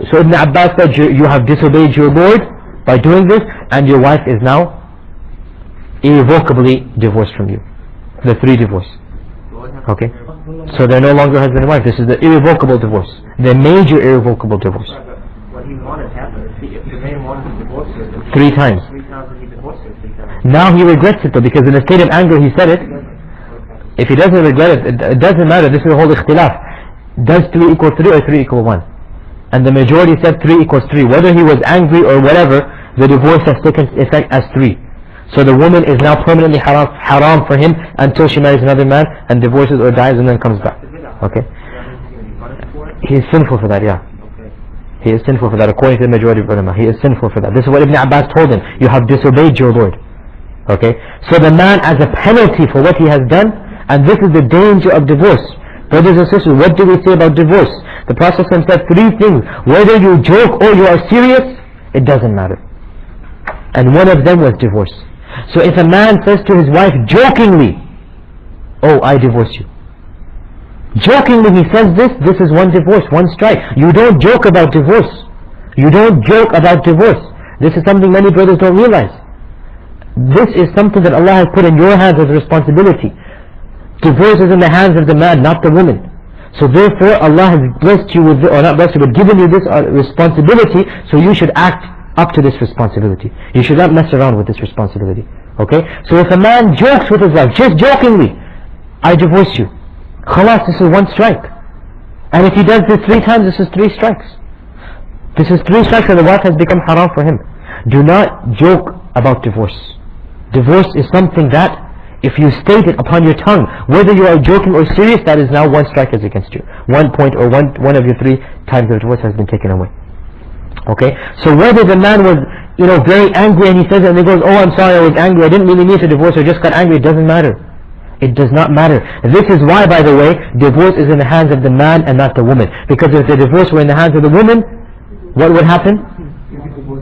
So Ibn Abbas said, you have disobeyed your Lord by doing this, and your wife is now irrevocably divorced from you. The 3 divorce. Okay? So they're no longer husband and wife. This is the irrevocable divorce. The major irrevocable divorce. What he wanted happened. If the man wanted to divorce her 3 times. 3 times, and he divorced her 3 times. Now he regrets it though, because in a state of anger he said it. If he doesn't regret it, it doesn't matter. This is the whole ikhtilaf. Does 3 equal 3 or 3 equal 1? And the majority said 3 equals 3. Whether he was angry or whatever, the divorce has taken effect as 3. So the woman is now permanently haram for him until she marries another man and divorces or dies and then comes back. Okay? He is sinful for that, yeah. He is sinful for that, according to the majority of ulama. He is sinful for that. This is what Ibn Abbas told him. You have disobeyed your Lord. Okay? So the man, as a penalty for what he has done, and this is the danger of divorce. Brothers and sisters, what do we say about divorce? The Prophet said 3 things. Whether you joke or you are serious, it doesn't matter. And one of them was divorce. So if a man says to his wife jokingly, oh, I divorce you. Jokingly he says this is 1 divorce, 1 strike. You don't joke about divorce. You don't joke about divorce. This is something many brothers don't realize. This is something that Allah has put in your hands as a responsibility. Divorce is in the hands of the man, not the woman. So therefore Allah has blessed you with, or not blessed you, but given you this responsibility, so you should act up to this responsibility. You should not mess around with this responsibility. Okay? So if a man jokes with his wife, just jokingly, I divorce you. Khalas, this is 1 strike. And if he does this 3 times, this is 3 strikes. This is 3 strikes and the wife has become haram for him. Do not joke about divorce. Divorce is something that, if you state it upon your tongue, whether you are joking or serious, that is now 1 strike is against you. 1 point or one of your 3 times of divorce has been taken away. Okay? So whether the man was, very angry and he says it and he goes, oh, I'm sorry, I was angry, I didn't really need to divorce, I just got angry, it doesn't matter. It does not matter. This is why, by the way, divorce is in the hands of the man and not the woman. Because if the divorce were in the hands of the woman, what would happen?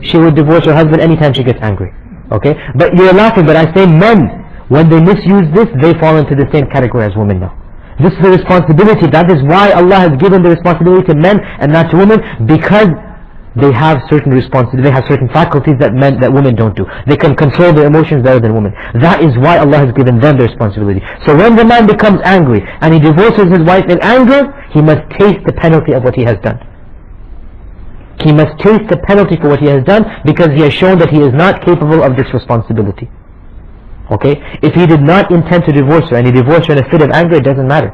She would divorce her husband anytime she gets angry. Okay? But you're laughing, but I say men, when they misuse this, they fall into the same category as women now. This is a responsibility. That is why Allah has given the responsibility to men and not to women, because they have certain responsibilities, they have certain faculties that women don't do. They can control their emotions better than women. That is why Allah has given them the responsibility. So when the man becomes angry and he divorces his wife in anger, he must taste the penalty of what he has done. He must taste the penalty for what he has done, because he has shown that he is not capable of this responsibility. Okay? If he did not intend to divorce her and he divorced her in a fit of anger, it doesn't matter.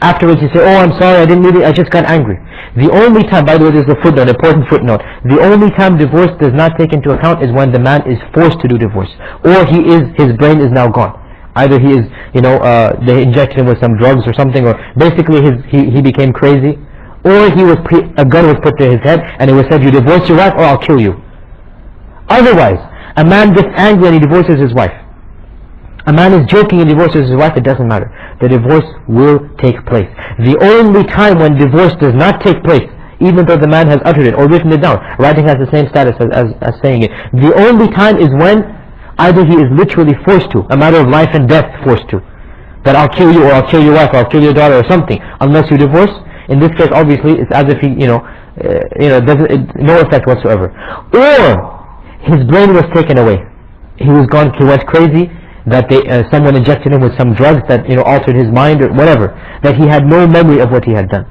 Afterwards he said, oh, I'm sorry, I just got angry. The only time, by the way, there's a footnote, important footnote. The only time divorce does not take into account is when the man is forced to do divorce, or his brain is now gone. Either he is, they injected him with some drugs or something, or basically he became crazy, or a gun was put to his head and it was said, you divorce your wife or I'll kill you. Otherwise, a man gets angry and he divorces his wife. A man is joking and divorces his wife, it doesn't matter. the divorce will take place. The only time when divorce does not take place, even though the man has uttered it or written it down, writing has the same status as saying it, the only time is when either he is literally forced to, a matter of life and death forced to, that I'll kill you or I'll kill your wife or I'll kill your daughter or something, unless you divorce. In this case, obviously, it's as if he, no effect whatsoever. Or his brain was taken away. He went crazy, that someone injected him with some drugs that altered his mind or whatever, that he had no memory of what he had done.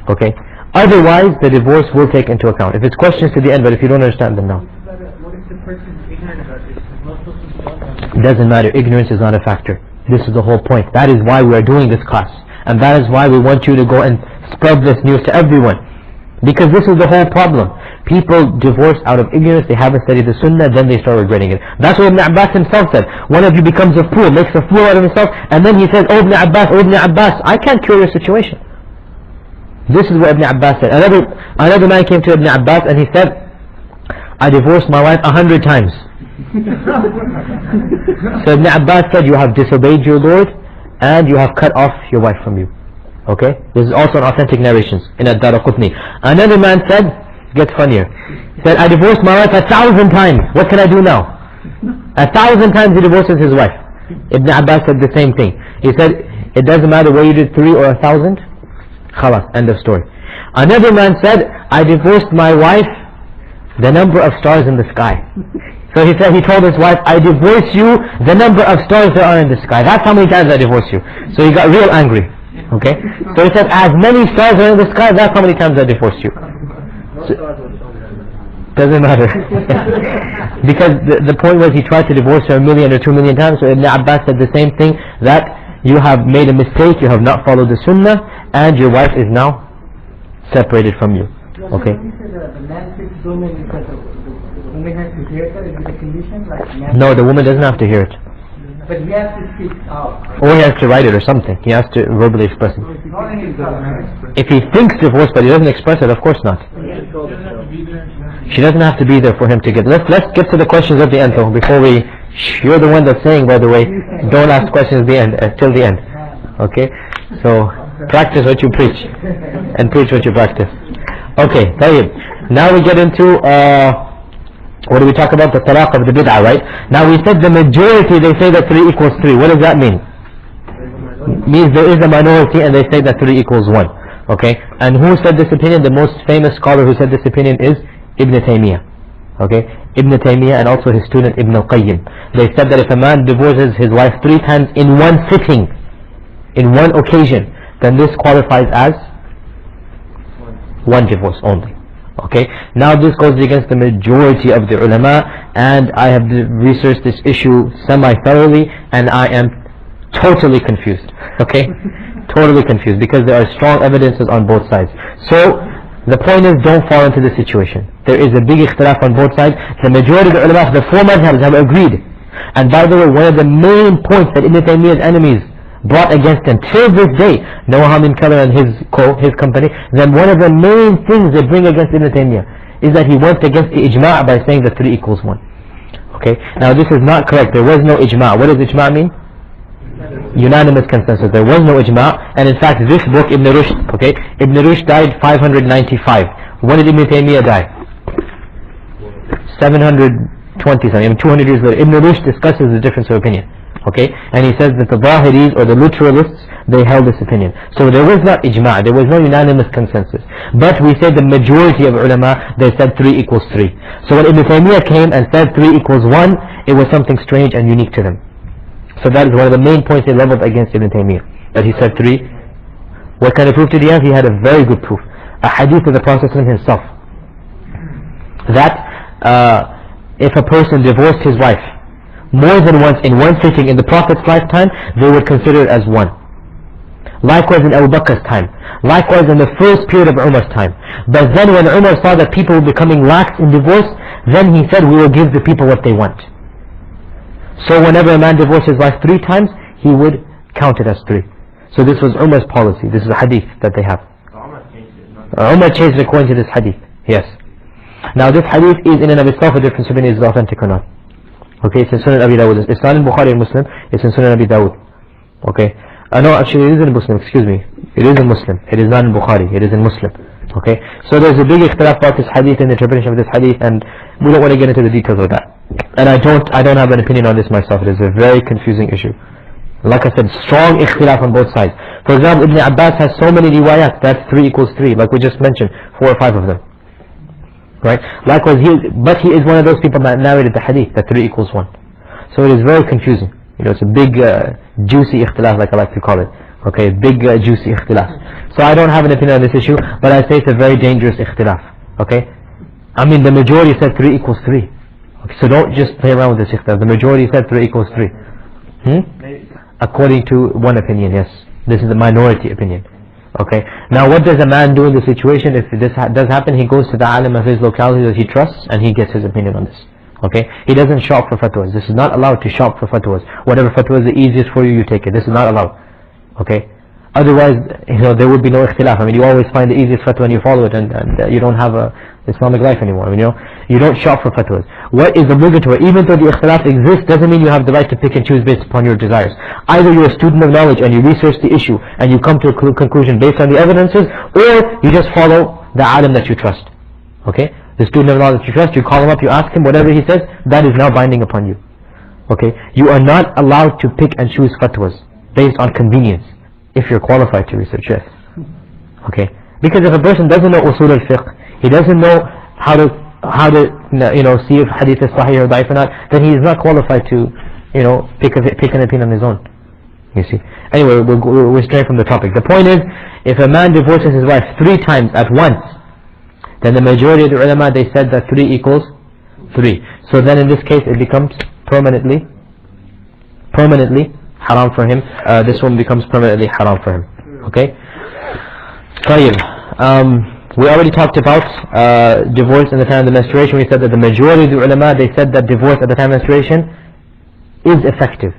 Okay? Otherwise, the divorce will take into account. If it's questions to the end, but if you don't understand them now. What if the person is ignorant about this? It's not supposed to stop. It doesn't matter. Ignorance is not a factor. This is the whole point. That is why we are doing this class. And that is why we want you to go and spread this news to everyone. Because this is the whole problem. People divorce out of ignorance, they haven't studied the sunnah, then they start regretting it. That's what Ibn Abbas himself said. One of you becomes a fool, makes a fool out of himself, and then he says, oh Ibn Abbas, I can't cure your situation. This is what Ibn Abbas said. Another man came to Ibn Abbas and he said, I divorced my wife 100 times. So Ibn Abbas said, you have disobeyed your Lord and you have cut off your wife from you. Okay? This is also an authentic narrations in Ad-Daraqutni. Another man said, gets funnier. He said, I divorced my wife 1,000 times. What can I do now? 1,000 times he divorces his wife. Ibn Abbas said the same thing. He said, it doesn't matter whether you did 3 or 1,000. Khalas, end of story. Another man said, I divorced my wife the number of stars in the sky. So he said, he told his wife, I divorce you the number of stars there are in the sky. That's how many times I divorce you. So he got real angry. Okay? So he said, as many stars are in the sky, that's how many times I divorce you. So, doesn't matter. Because the point was he tried to divorce her 1 million or 2 million times. So Ibn Abbas said the same thing, that you have made a mistake, you have not followed the sunnah, and your wife is now separated from you. Okay? The man speaks so many because the woman has to hear that. Is it a condition? No, the woman doesn't have to hear it. But he has to speak out. Or he has to write it or something. He has to verbally express it. If he thinks divorce but he doesn't express it, of course not. She doesn't have to be there for him to get. Let's get to the questions at the end though. Before we, you're the one that's saying, by the way, don't ask questions at the end, till the end. Okay? So practice what you preach, and preach what you practice. Okay, tayyib. Now we get into what do we talk about? The talaq of the bid'ah, right? Now we said the majority, they say that 3 equals 3. What does that mean? Means there is a minority and they say that 3 equals 1. Okay? And who said this opinion? The most famous scholar who said this opinion is Ibn Taymiyyah. Okay? Ibn Taymiyyah and also his student Ibn al-Qayyim. They said that if a man divorces his wife 3 times in one sitting, in one occasion, then this qualifies as one divorce only. Okay, now this goes against the majority of the ulama, and I have researched this issue semi-thoroughly, and I am totally confused. Okay, totally confused, because there are strong evidences on both sides. So the point is, don't fall into this situation. There is a big ikhtilaf on both sides. The majority of the ulama, the 4 madhabs, have agreed. And by the way, one of the main points that Ibn Taymiyyah's enemies brought against him till this day, Noah Min Keller and his company, then one of the main things they bring against Ibn Taymiyyah is that he went against the ijma' by saying that 3 equals 1. Okay, now this is not correct. There was no ijma'. What does ijma' mean? Unanimous consensus. There was no ijma', and in fact this book, Ibn Rushd, okay, Ibn Rushd died 595. When did Ibn Taymiyyah die? 720 something, 200 years later. Ibn Rushd discusses the difference of opinion. Okay, and he says that the Zahiris or the literalists, they held this opinion. So there was not ijma', there was no unanimous consensus. But we say the majority of ulama, they said 3 equals 3. So when Ibn Taymiyyah came and said 3 equals 1, it was something strange and unique to them. So that is one of the main points they leveled against Ibn Taymiyyah, that he said 3. What kind of proof did he have? He had a very good proof. A hadith of the Prophet himself, that if a person divorced his wife more than once in one sitting in the Prophet's lifetime, they would consider it as 1. Likewise in Abu Bakr's time. Likewise in the first period of Umar's time. But then when Umar saw that people were becoming lax in divorce, then he said, we will give the people what they want. So whenever a man divorced his wife 3 times, he would count it as 3. So this was Umar's policy. This is a hadith that they have. Umar changed it according to this hadith. Yes. Now this hadith is in and of itself a difference between is it authentic or not. Okay, it's in Sunan Abi Dawud. It's not in Bukhari and Muslim, it's in Sunan Abi Dawud. Okay. No, actually it is in Muslim, excuse me. It is in Muslim. It is not in Bukhari. It is in Muslim. Okay? So there's a big ikhtilaf about this hadith and the interpretation of this hadith, and we don't want to get into the details of that. And I don't have an opinion on this myself. It is a very confusing issue. Like I said, strong ikhtilaf on both sides. For example, Ibn Abbas has so many riwayat that 3 equals 3, like we just mentioned, 4 or 5 of them. Right? Likewise, he is one of those people that narrated the hadith, that 3 equals 1. So it is very confusing. You know, it's a big, juicy ikhtilaf, like I like to call it. Okay, big, juicy ikhtilaf. So I don't have an opinion on this issue, but I say it's a very dangerous ikhtilaf. Okay? I mean, the majority said 3 equals 3. Okay, so don't just play around with this ikhtilaf. The majority said 3 equals 3. According to one opinion, yes. This is a minority opinion. Okay. Now what does a man do in the situation? If this does happen, he goes to the alim of his locality that he trusts and he gets his opinion on this. Okay. He doesn't shop for fatwas. This is not allowed to shop for fatwas. Whatever fatwa is the easiest for you, you take it. This is not allowed. Okay. Otherwise, you know, there would be no ikhtilaf. I mean, you always find the easiest fatwa and you follow it, and you don't have a Islamic life anymore. I mean, you know, you don't shop for fatwas. What is obligatory, even though the ikhtilaf exists, doesn't mean you have the right to pick and choose based upon your desires. Either you're a student of knowledge and you research the issue and you come to a conclusion based on the evidences, or you just follow the alim that you trust. Okay? The student of knowledge that you trust, you call him up, you ask him, whatever he says, that is now binding upon you. Okay? You are not allowed to pick and choose fatwas based on convenience. If you're qualified to research, yes. Okay? Because if a person doesn't know usul al-fiqh, he doesn't know how to see if hadith is sahih or daif or not, then he is not qualified to, pick an opinion on his own. You see? Anyway, we're straying from the topic. The point is, if a man divorces his wife 3 times at once, then the majority of the ulama, they said that 3 equals 3. So then in this case it becomes permanently haram for him. This one becomes permanently haram for him. Okay? We already talked about divorce in the time of the menstruation. We said that the majority of the ulama, they said that divorce at the time of menstruation is effective.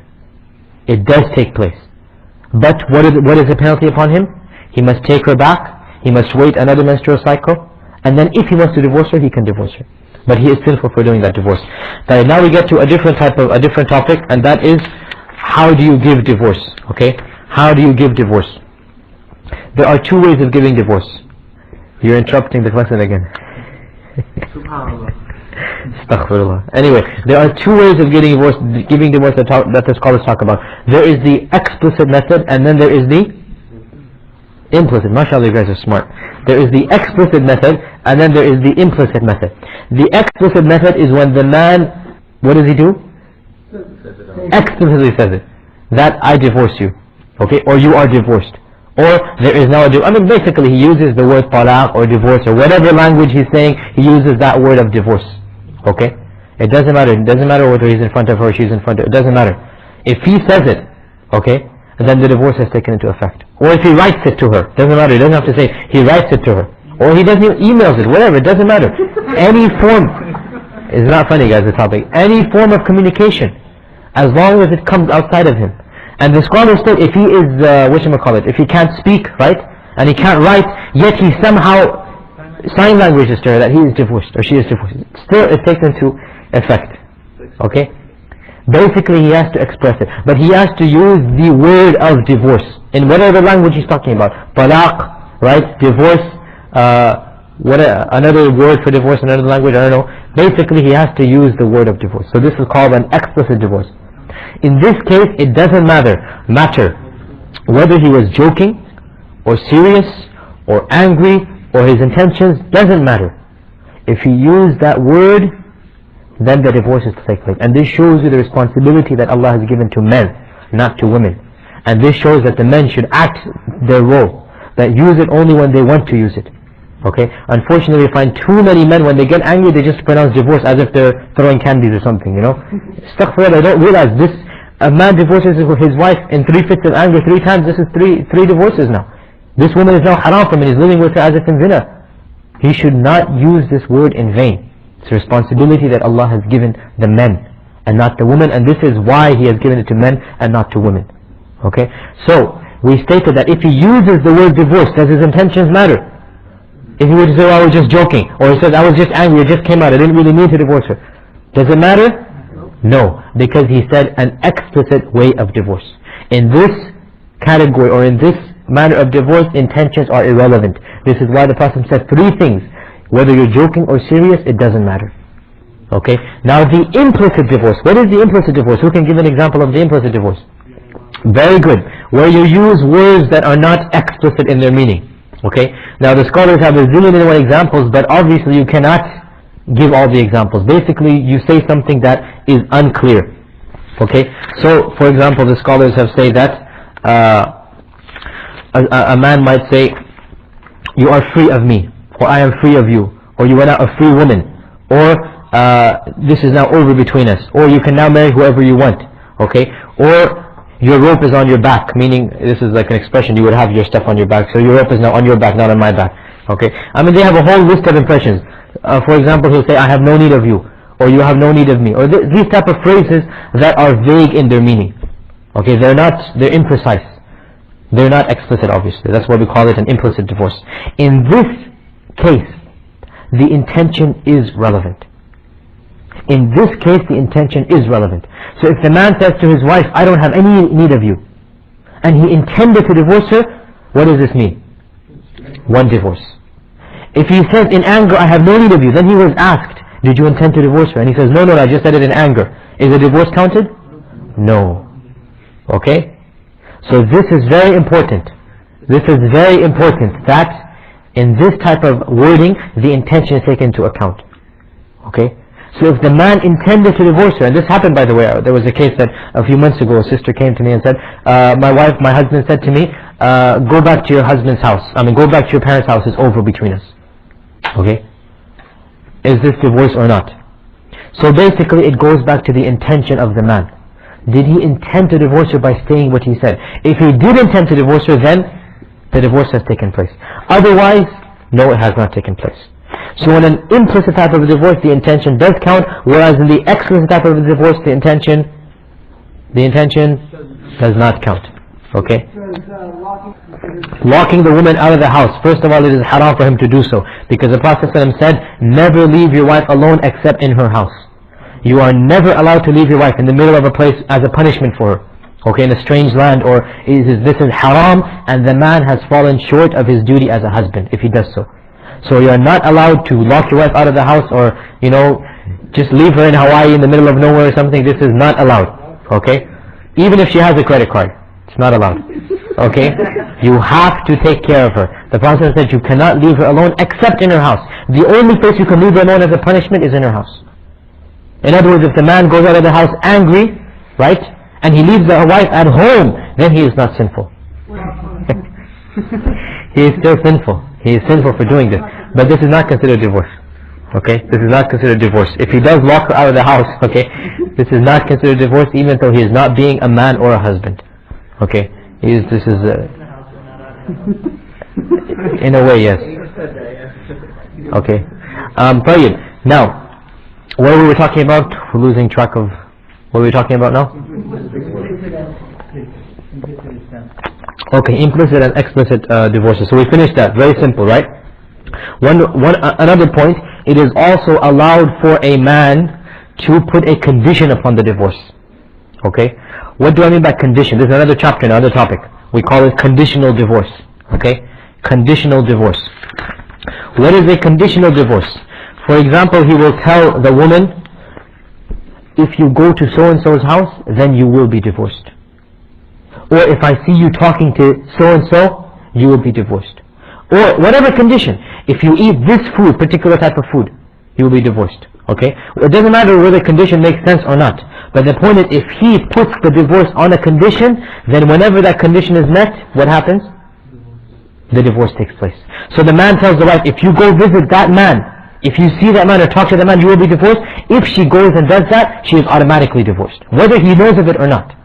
It does take place. But what is the penalty upon him? He must take her back, he must wait another menstrual cycle, and then if he wants to divorce her, he can divorce her. But he is sinful for doing that divorce. Now we get to a different topic, and that is, how do you give divorce? Okay? How do you give divorce? There are 2 ways of giving divorce. You're interrupting the question again. Astaghfirullah. Anyway, there are 2 ways of giving divorce that the scholars talk about. There is the explicit method, and then there is the implicit. MashaAllah, you guys are smart. There is the explicit method, and then there is the implicit method. The explicit method is when the man, what does he do? Explicitly says it. That I divorce you. Okay? Or you are divorced. Or there is now basically he uses the word talaq or divorce or whatever language he's saying, he uses that word of divorce. Okay? It doesn't matter. It doesn't matter whether he's in front of her or she's in front of her. It doesn't matter. If he says it, okay, then the divorce has taken into effect. Or if he writes it to her, doesn't matter. He doesn't have to say he writes it to her. Or he doesn't even emails it, whatever, it doesn't matter. Any form, it's not funny guys, the topic. Any form of communication, as long as it comes outside of him. And the scholars say if he is, if he can't speak, right, and he can't write, yet he somehow sign languages to her that he is divorced or she is divorced, still it takes into effect. Okay? Basically he has to express it, but he has to use the word of divorce in whatever language he's talking about. Talaq, right, divorce, another word for divorce in another language, I don't know. Basically he has to use the word of divorce. So this is called an explicit divorce. In this case, it doesn't matter whether he was joking or serious or angry or his intentions, doesn't matter. If he used that word, then the divorce is to take place. And this shows you the responsibility that Allah has given to men, not to women. And this shows that the men should act their role, that use it only when they want to use it. Okay? Unfortunately, we find too many men, when they get angry, they just pronounce divorce as if they're throwing candies or something, Astaghfirullah, I don't realize this. A man divorces his wife in 3 fits of anger 3 times. This is three divorces now. This woman is now haram for him and he's living with her as if in zina. He should not use this word in vain. It's a responsibility that Allah has given the men and not the women, and this is why He has given it to men and not to women. Okay? So, we stated that if he uses the word divorce, does his intentions matter? If he were to say, I was just joking, or he says, I was just angry, it just came out, I didn't really mean to divorce her. Does it matter? No, because he said an explicit way of divorce. In this category or in this manner of divorce, intentions are irrelevant. This is why the Prophet said 3 things. Whether you're joking or serious, it doesn't matter. Okay? Now the implicit divorce. What is the implicit divorce? Who can give an example of the implicit divorce? Very good. Where you use words that are not explicit in their meaning. Okay? Now the scholars have a zillion and one examples, but obviously you cannot give all the examples. Basically, you say something that is unclear. Okay? So, for example, the scholars have said that a man might say, you are free of me, or I am free of you, or you are now a free woman, or this is now over between us, or you can now marry whoever you want, okay? Or your rope is on your back, meaning this is like an expression, you would have your stuff on your back, so your rope is now on your back, not on my back, okay? I mean, they have a whole list of impressions. For example, he'll say, I have no need of you, or you have no need of me, or these type of phrases that are vague in their meaning, okay? They're imprecise. They're not explicit, obviously. That's why we call it an implicit divorce. In this case, the intention is relevant. In this case, the intention is relevant. So if the man says to his wife, I don't have any need of you, and he intended to divorce her, what does this mean? 1 divorce. If he says in anger, I have no need of you, then he was asked, did you intend to divorce her? And he says, no, I just said it in anger. Is a divorce counted? No. Okay? So this is very important. This is very important that in this type of wording, the intention is taken into account. Okay? So if the man intended to divorce her, and this happened, by the way, there was a case that a few months ago a sister came to me and said, my husband said to me, go back to your husband's house. Go back to your parents' house, it's over between us. Okay? Is this divorce or not? So basically it goes back to the intention of the man. Did he intend to divorce her by saying what he said? If he did intend to divorce her, then the divorce has taken place. Otherwise, no, it has not taken place. So in an implicit type of a divorce, the intention does count, whereas in the explicit type of a divorce, the intention does not count. Okay? Locking the woman out of the house. First of all, it is haram for him to do so, because the Prophet ﷺ said, never leave your wife alone except in her house. You are never allowed to leave your wife in the middle of a place as a punishment for her. Okay, in a strange land, or this is haram, and the man has fallen short of his duty as a husband if he does so. So you are not allowed to lock your wife out of the house, or just leave her in Hawaii in the middle of nowhere or something. This is not allowed. Okay, even if she has a credit card, it's not allowed. Okay, you have to take care of her. The Prophet said you cannot leave her alone except in her house. The only place you can leave her alone as a punishment is in her house. In other words, if the man goes out of the house angry, right, and he leaves the wife at home, then he is not sinful. He is still sinful. He is sinful for doing this. But this is not considered divorce. Okay? This is not considered divorce. If he does lock her out of the house, okay, this is not considered divorce, even though he is not being a man or a husband. Okay? In a way, yes. Okay. Now, what were we talking about? We're losing track of what were we talking about now? Okay, implicit and explicit divorces. So we finished that. Very simple, right? Another point, it is also allowed for a man to put a condition upon the divorce. Okay? What do I mean by condition? This is another chapter, another topic. We call it conditional divorce. Okay? Conditional divorce. What is a conditional divorce? For example, he will tell the woman, if you go to so-and-so's house, then you will be divorced. Or if I see you talking to so-and-so, you will be divorced. Or whatever condition, if you eat this food, particular type of food, you will be divorced. Okay? It doesn't matter whether the condition makes sense or not. But the point is, if he puts the divorce on a condition, then whenever that condition is met, what happens? The divorce takes place. So the man tells the wife, if you go visit that man, if you see that man or talk to that man, you will be divorced. If she goes and does that, she is automatically divorced, whether he knows of it or not.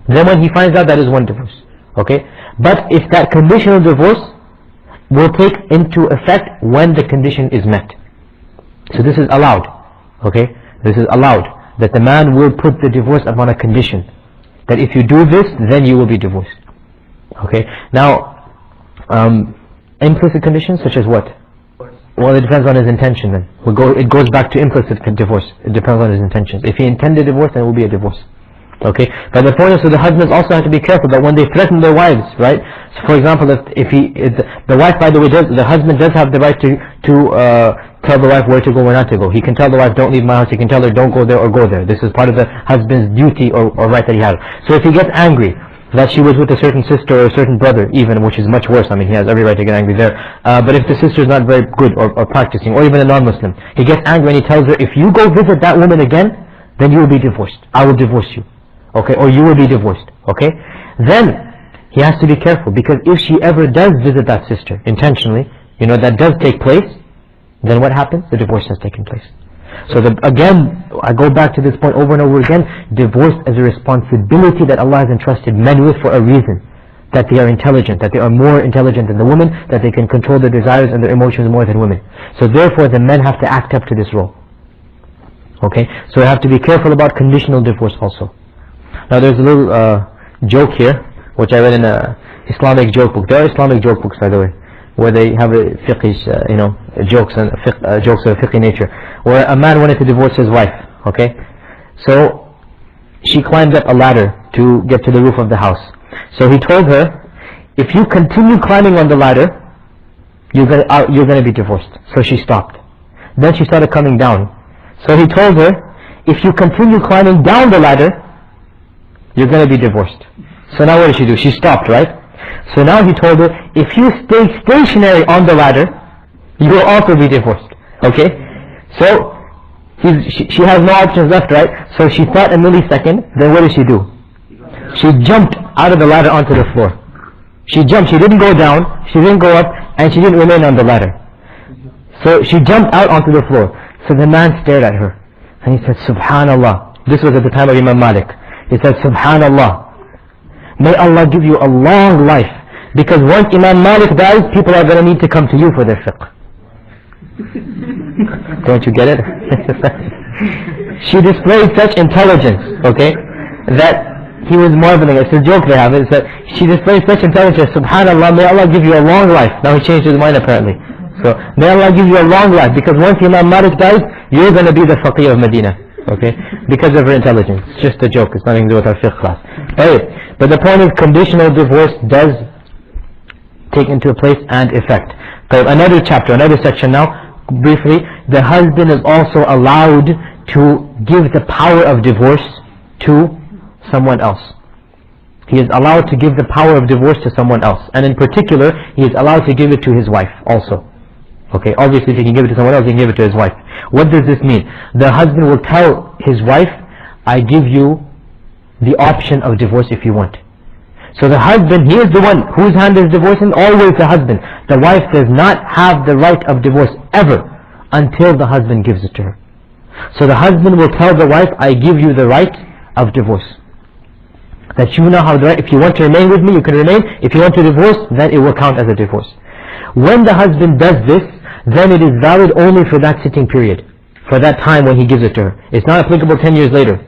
Then when he finds out, that is one divorce. Okay? But if that conditional divorce will take into effect when the condition is met. So this is allowed. Okay? This is allowed. That the man will put the divorce upon a condition. That if you do this, then you will be divorced. Okay? Now, implicit conditions such as what? Well, it depends on his intention then. It goes back to implicit divorce. It depends on his intentions. If he intended divorce, then it will be a divorce. Okay, but the point is, so the husbands also have to be careful that when they threaten their wives, right? So for example, if the wife, by the way, the husband does have the right to tell the wife where to go or not to go. He can tell the wife, don't leave my house. He can tell her, don't go there or go there. This is part of the husband's duty or right that he has. So if he gets angry that she was with a certain sister or a certain brother, even, which is much worse, I mean, he has every right to get angry there. But if the sister is not very good or practicing, or even a non-Muslim, he gets angry and he tells her, if you go visit that woman again, then you will be divorced. I will divorce you. Okay, or you will be divorced. Okay, then he has to be careful, because if she ever does visit that sister intentionally, that does take place, then what happens? The divorce has taken place. So again, I go back to this point over and over again, divorce is a responsibility that Allah has entrusted men with for a reason. That they are intelligent, that they are more intelligent than the women, that they can control their desires and their emotions more than women. So therefore the men have to act up to this role. Okay, so we have to be careful about conditional divorce also. Now there's a little joke here, which I read in a Islamic joke book. There are Islamic joke books, by the way, where they have a fiqh, jokes and jokes of a fiqh nature, where a man wanted to divorce his wife. Okay, so she climbed up a ladder to get to the roof of the house. So he told her, if you continue climbing on the ladder, you're gonna be divorced. So she stopped. Then she started coming down. So he told her, if you continue climbing down the ladder, you're going to be divorced. So now what did she do? She stopped, right? So now he told her, if you stay stationary on the ladder, you will also be divorced. Okay? So she has no options left, right? So she thought a millisecond. Then what did she do? She jumped out of the ladder onto the floor. She jumped. She didn't go down, she didn't go up, and she didn't remain on the ladder. So she jumped out onto the floor. So the man stared at her and he said, Subhanallah. This was at the time of Imam Malik. He said, Subhanallah, may Allah give you a long life, because once Imam Malik dies, people are going to need to come to you for their fiqh. Don't you get it? She displayed such intelligence, okay, that he was marveling. It's a joke they have. It's that she displayed such intelligence. Subhanallah, may Allah give you a long life. Now he changed his mind apparently. So may Allah give you a long life, because once Imam Malik dies, you're going to be the faqih of Medina. Okay, because of her intelligence. It's just a joke. It's nothing to do with our fiqh class. But the point is, conditional divorce does take into place and effect. So another chapter, another section now, briefly. The husband is also allowed to give the power of divorce to someone else. He is allowed to give the power of divorce to someone else, and in particular, he is allowed to give it to his wife also. Okay, obviously if he can give it to someone else, he can give it to his wife. What does this mean? The husband will tell his wife, I give you the option of divorce if you want. So the husband, he is the one whose hand is divorcing, always the husband. The wife does not have the right of divorce ever until the husband gives it to her. So the husband will tell the wife, I give you the right of divorce. That you now have the right, if you want to remain with me, you can remain. If you want to divorce, then it will count as a divorce. When the husband does this, then it is valid only for that sitting period, for that time when he gives it to her. It's not applicable 10 years later.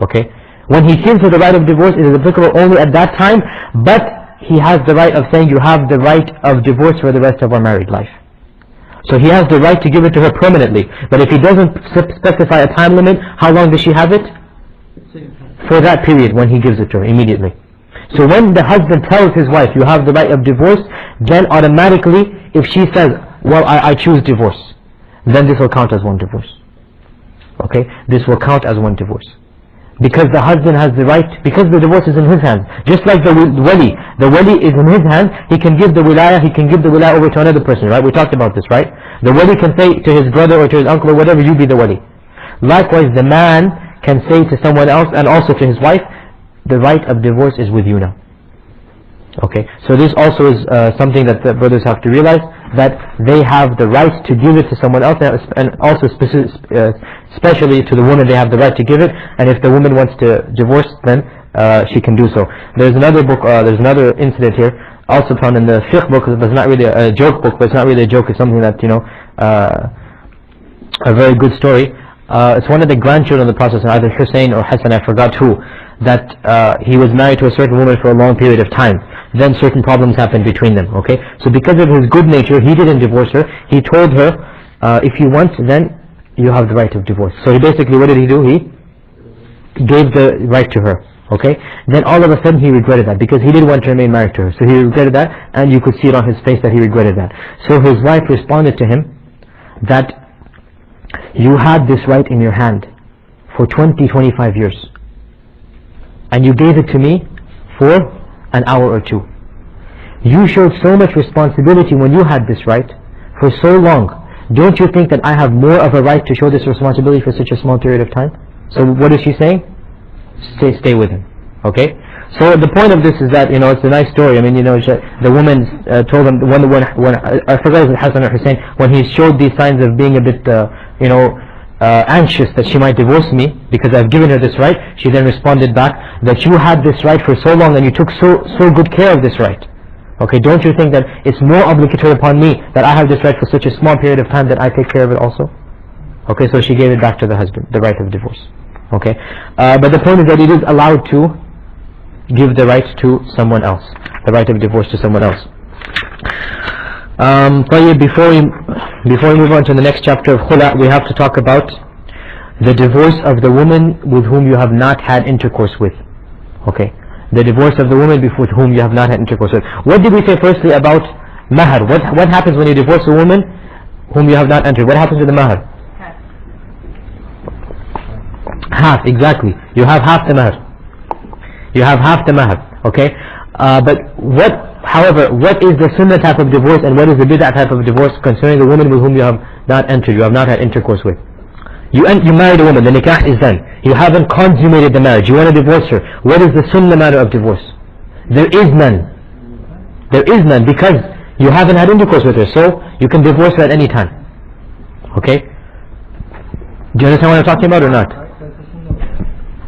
Okay? When he gives her the right of divorce, it is applicable only at that time, but he has the right of saying, you have the right of divorce for the rest of our married life. So he has the right to give it to her permanently. But if he doesn't specify a time limit, how long does she have it? For that period when he gives it to her, immediately. So when the husband tells his wife, you have the right of divorce, then automatically, if she says, well, I choose divorce, then this will count as one divorce. Okay? This will count as one divorce. Because the husband has the right, because the divorce is in his hands. Just like the wali. The wali is in his hands, he can give the wilayah, over to another person, right? We talked about this, right? The wali can say to his brother or to his uncle or whatever, you be the wali. Likewise, the man can say to someone else and also to his wife, the right of divorce is with you now. Okay, so this also is something that the brothers have to realize, that they have the right to give it to someone else, and also especially to the woman, they have the right to give it, and if the woman wants to divorce, then she can do so. There's another book, there's another incident here, also found in the fiqh book. It's not really a joke book, but it's not really a joke, it's something that, a very good story. It's one of the grandchildren of the Prophet, either Hussein or Hassan, I forgot who, that he was married to a certain woman for a long period of time. Then certain problems happened between them, okay? So because of his good nature, he didn't divorce her. He told her, if you want, then you have the right of divorce. So he basically, what did he do? gave the right to her. Okay, then all of a sudden he regretted that, because he did want to remain married to her. So he regretted that, and you could see it on his face that he regretted that. So his wife responded to him that you had this right in your hand for 20-25 years, and you gave it to me for an hour or two. You showed so much responsibility when you had this right for so long. Don't you think that I have more of a right to show this responsibility for such a small period of time? So what is she saying? Stay with him. Okay? So the point of this is that, it's a nice story. I mean, the woman told him, when I forgot it was Hassan or Hussein, when he showed these signs of being a bit, anxious that she might divorce me because I've given her this right, she then responded back that you had this right for so long and you took so good care of this right. Okay, don't you think that it's more obligatory upon me that I have this right for such a small period of time that I take care of it also? Okay, so she gave it back to the husband, the right of divorce. Okay, but the point is that it is allowed to give the right to someone else, the right of divorce to someone else. Before we move on to the next chapter of Khula, we have to talk about the divorce of the woman with whom you have not had intercourse with. Okay, the divorce of the woman with whom you have not had intercourse with. What did we say firstly about mahar? What happens when you divorce a woman whom you have not entered? What happens to the mahar? Half, exactly. You have half the mahar. You have half the mahar. Okay, however, what is the sunnah type of divorce and what is the bid'ah type of divorce concerning the woman with whom you have not entered, you have not had intercourse with? You married a woman, the nikah is done. You haven't consummated the marriage. You want to divorce her. What is the sunnah matter of divorce? There is none. There is none, because you haven't had intercourse with her. So you can divorce her at any time. Okay? Do you understand what I'm talking about or not?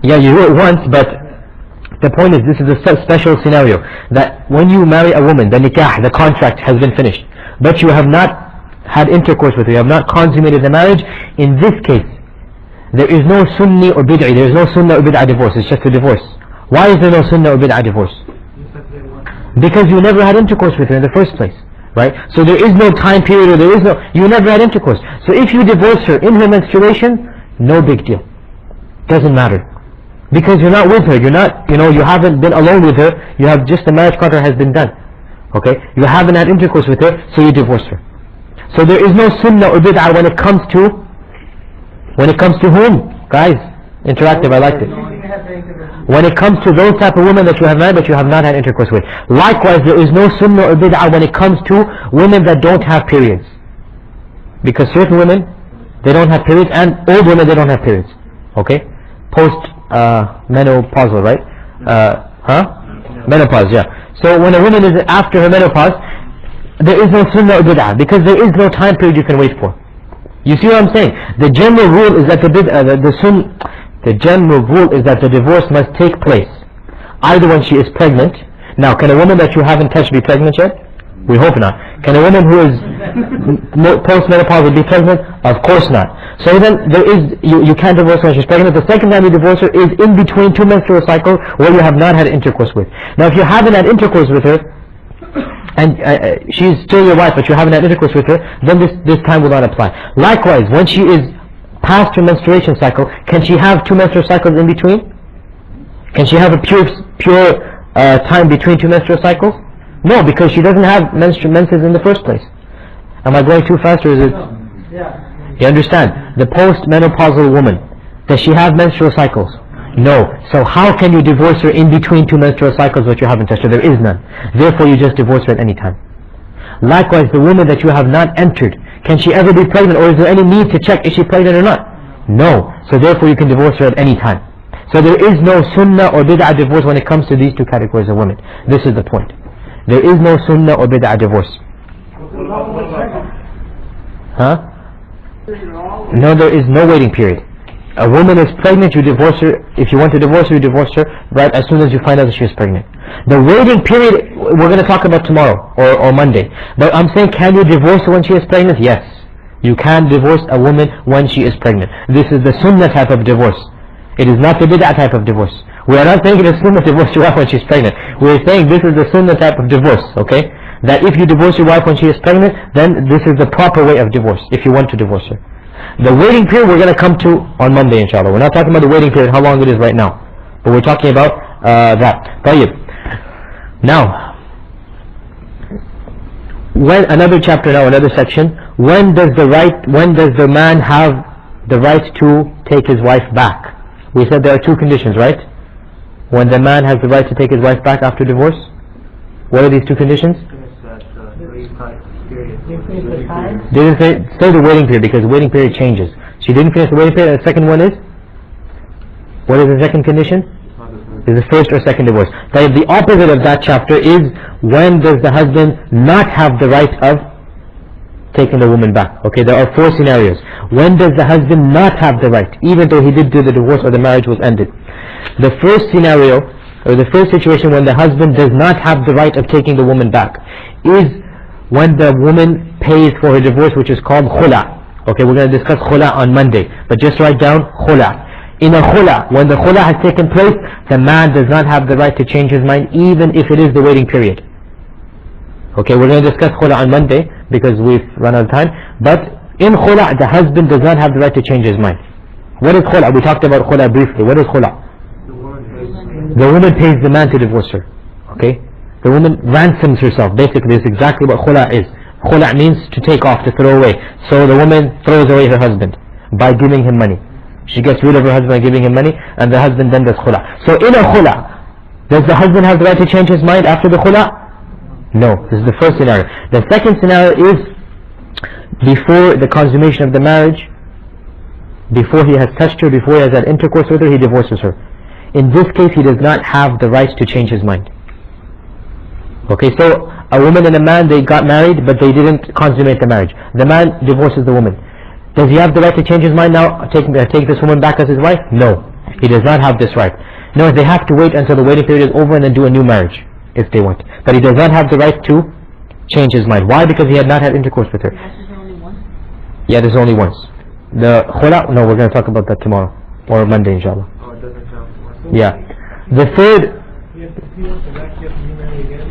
Yeah, you do it once, but the point is, this is a special scenario, that when you marry a woman, the nikah, the contract has been finished, but you have not had intercourse with her, you have not consummated the marriage. In this case, there is no sunni or bid'ah, there is no sunnah or bid'ah divorce, it's just a divorce. Why is there no sunnah or bid'ah divorce? Because you never had intercourse with her in the first place, right? So there is no time period, or you never had intercourse. So if you divorce her in her menstruation, no big deal, doesn't matter. Because you're not with her, you're not, you haven't been alone with her, you have just the marriage contract has been done. Okay? You haven't had intercourse with her, so you divorce her. So there is no sunnah or bid'ah when it comes to whom? Guys, interactive, I liked it. When it comes to those type of women that you have married but you have not had intercourse with. Likewise, there is no sunnah or bid'ah when it comes to women that don't have periods. Because certain women, they don't have periods, and old women, they don't have periods. Okay? Menopausal, right? Menopause, yeah. So when a woman is after her menopause, there is no sunnah or bid'ah, because there is no time period you can wait for. You see what I'm saying? The general rule is that the general rule is that the divorce must take place either when she is pregnant. Now, can a woman that you haven't touched be pregnant yet? We hope not. Can a woman who is post-menopausal be pregnant? Of course not. So then you can't divorce her when she's pregnant. The second time you divorce her is in between two menstrual cycles where you have not had intercourse with. Now if you haven't had intercourse with her, and she's still your wife but you haven't had intercourse with her, then this time will not apply. Likewise, when she is past her menstruation cycle, can she have two menstrual cycles in between? Can she have a pure time between two menstrual cycles? No, because she doesn't have menses in the first place. Am I going too fast, or is it? Yeah. You understand? The post-menopausal woman, does she have menstrual cycles? No. So how can you divorce her in between two menstrual cycles that you haven't touched her? There is none. Therefore you just divorce her at any time. Likewise, the woman that you have not entered, can she ever be pregnant, or is there any need to check is she pregnant or not? No. So therefore you can divorce her at any time. So there is no sunnah or bid'ah divorce when it comes to these two categories of women. This is the point. There is no sunnah or bid'ah divorce. Huh? No, there is no waiting period. A woman is pregnant, you divorce her. If you want to divorce her, you divorce her right as soon as you find out that she is pregnant. The waiting period, we're going to talk about tomorrow or Monday. But I'm saying, can you divorce her when she is pregnant? Yes. You can divorce a woman when she is pregnant. This is the sunnah type of divorce. It is not the bid'ah type of divorce. We are not saying it is sunnah to divorce your wife when she is pregnant. We are saying this is the sunnah type of divorce, okay? That if you divorce your wife when she is pregnant, then this is the proper way of divorce, if you want to divorce her. The waiting period we're going to come to on Monday, inshallah. We're not talking about the waiting period, how long it is right now, but we're talking about that. طيب. Now, when another chapter now, another section. When does the man have the right to take his wife back? We said there are two conditions, right? When the man has the right to take his wife back after divorce. What are these two conditions? Didn't say the waiting period, because the waiting period changes. She didn't finish the waiting period. And the second one is, what is the second condition? Is the first or second divorce. The opposite of that chapter is when does the husband not have the right of taking the woman back. Okay, there are four scenarios. When does the husband not have the right, even though he did do the divorce or the marriage was ended? The first scenario, or the first situation when the husband does not have the right of taking the woman back, is when the woman pays for her divorce, which is called khula. Okay, we're going to discuss khula on Monday, but just write down khula. In a khula, when the khula has taken place, the man does not have the right to change his mind, even if it is the waiting period. Okay, we're going to discuss khula on Monday because we've run out of time. But in khula, the husband does not have the right to change his mind. What is khula? We talked about khula briefly. What is khula? The woman pays the man to divorce her. Okay, the woman ransoms herself. Basically, this is exactly what khula is. Khula means to take off, to throw away. So the woman throws away her husband by giving him money. She gets rid of her husband by giving him money, and the husband then does khula. So in a khula, does the husband have the right to change his mind after the khula? No. This is the first scenario. The second scenario is before the consummation of the marriage, before he has touched her, before he has had intercourse with her, he divorces her. In this case, he does not have the right to change his mind. Okay, so a woman and a man, they got married, but they didn't consummate the marriage. The man divorces the woman. Does he have the right to change his mind now, take this woman back as his wife? No, he does not have this right. No, they have to wait until the waiting period is over and then do a new marriage, if they want. But he does not have the right to change his mind. Why? Because he had not had intercourse with her. There's only one? Yeah, there's only once. The khula, no, we're going to talk about that tomorrow, or Monday, inshallah. Oh, it doesn't count. Yeah. The third,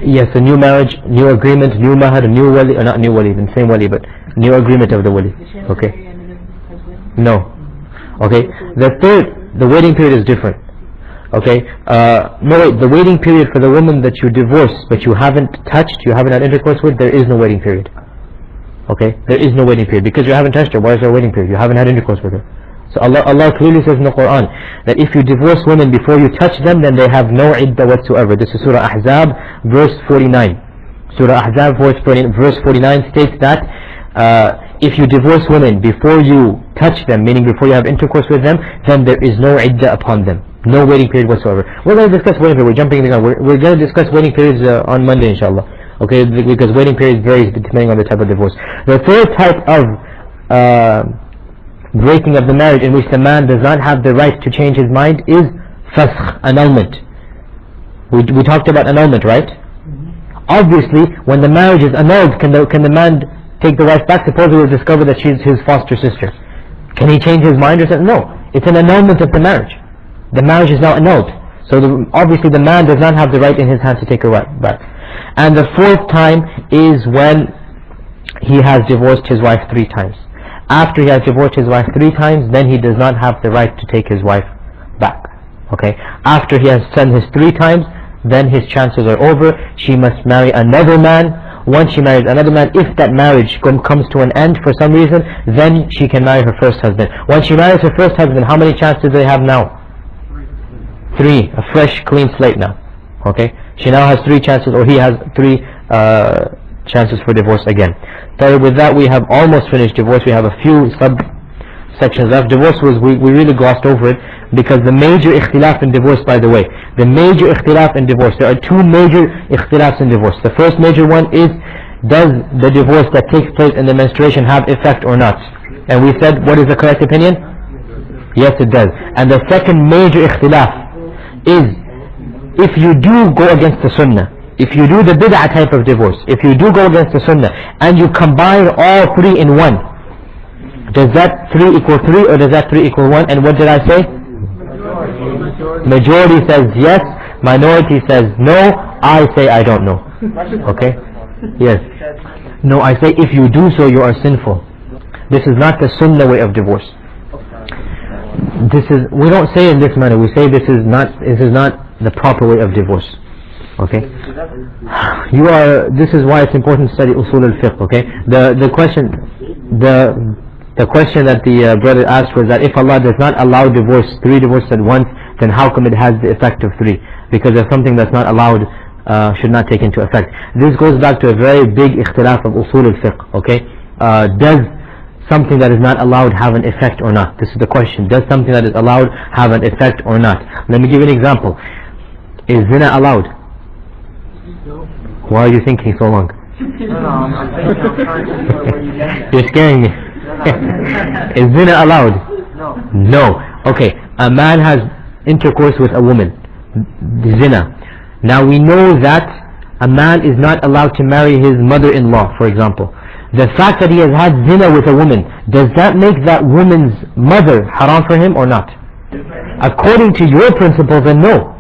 yes, a new marriage, new agreement, new mahar, new wali, or not new wali, the same wali, but new agreement of the wali. Okay. No. Okay. The third, the waiting period is different. Okay. No, wait, the waiting period for the woman that you divorce but you haven't touched, you haven't had intercourse with, there is no waiting period. Okay. There is no waiting period because you haven't touched her. Why is there a waiting period? You haven't had intercourse with her. So Allah clearly says in the Quran that if you divorce women before you touch them, then they have no iddah whatsoever. This is Surah Ahzab, verse 49. Surah Ahzab, verse 49 states that if you divorce women before you touch them, meaning before you have intercourse with them, then there is no iddah upon them. No waiting period whatsoever. We're going to discuss waiting period. We're jumping the gun. We're going to discuss waiting periods on Monday, inshallah. Okay, because waiting period varies depending on the type of divorce. The third type of breaking of the marriage in which the man does not have the right to change his mind is fasakh, annulment. We talked about annulment, right? Obviously, when the marriage is annulled, can the man take the wife back? Suppose we will discover that she's his foster sister. Can he change his mind or something? No. It's an annulment of the marriage. The marriage is now annulled. So obviously the man does not have the right in his hand to take her wife back. And the fourth time is when he has divorced his wife 3 times. After he has divorced his wife 3 times, then he does not have the right to take his wife back. Okay? After he has done his 3 times, then his chances are over. She must marry another man. Once she marries another man, if that marriage comes to an end for some reason, then she can marry her first husband. Once she marries her first husband, how many chances do they have now? 3. A fresh, clean slate now. Okay? She now has 3 chances, or he has 3 chances for divorce again. So with that, we have almost finished divorce. We have a few subsections left. Divorce we really glossed over it, because the major ikhtilaf in divorce, by the way, the major ikhtilaf in divorce, there are 2 major ikhtilafs in divorce. The first major one is, does the divorce that takes place in the menstruation have effect or not? And we said, what is the correct opinion? Yes, it does. And the second major ikhtilaf is, if you do go against the sunnah, if you do the bid'ah type of divorce, if you do go against the sunnah, and you combine all 3 in one, does that 3 equal 3, or does that 3 equal 1? And what did I say? Majority says yes, minority says no, I say I don't know. Okay? Yes. No, I say if you do so, you are sinful. This is not the sunnah way of divorce. We don't say in this manner. We say this is not the proper way of divorce. Okay. This is why it's important to study usul al-fiqh. Okay. The question that the brother asked was that if Allah does not allow divorce, 3 divorces at once, then how come it has the effect of 3? Because if something that's not allowed should not take into effect. This goes back to a very big ikhtilaf of usul al-fiqh. Okay. Does something that is not allowed have an effect or not? This is the question. Does something that is allowed have an effect or not? Let me give you an example. Is zina allowed? No. Why are you thinking so long? I'm trying to where you get You're scaring me. Is zina allowed? No. No. Okay. A man has intercourse with a woman. Zina. Now we know that a man is not allowed to marry his mother-in-law, for example. The fact that he has had zina with a woman, does that make that woman's mother haram for him or not? According to your principle, then no.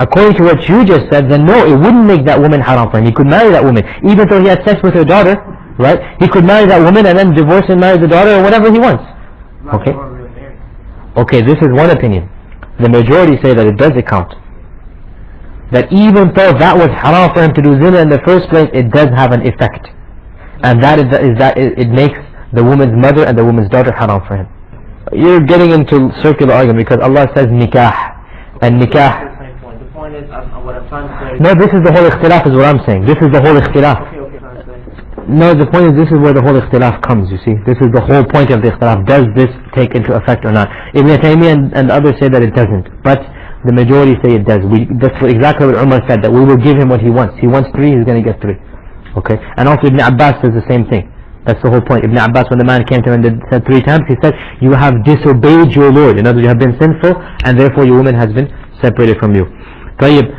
According to what you just said, then no, it wouldn't make that woman haram for him. He could marry that woman, even though he had sex with her daughter, right? He could marry that woman and then divorce and marry the daughter or whatever he wants. Okay? Okay, this is one opinion. The majority say that it does account. That even though that was haram for him to do zina in the first place, it does have an effect. And that is that it makes the woman's mother and the woman's daughter haram for him. You're getting into circular argument because Allah says nikah. And nikah. The point is, what I'm trying to say. No, this is the whole ikhtilaf is what I'm saying. This is the whole ikhtilaf. Okay. No, the point is this is where the whole ikhtilaf comes, you see. This is the whole point of the ikhtilaf. Does this take into effect or not? Ibn Taymiyyah and others say that it doesn't. But the majority say it does. That's exactly what Umar said, that we will give him what he wants. He wants 3, he's going to get 3. Okay, and also Ibn Abbas says the same thing. That's the whole point. Ibn Abbas, when the man came to him and said 3 times, he said, you have disobeyed your Lord. In other words, you have been sinful, and therefore your woman has been separated from you. Tayyib,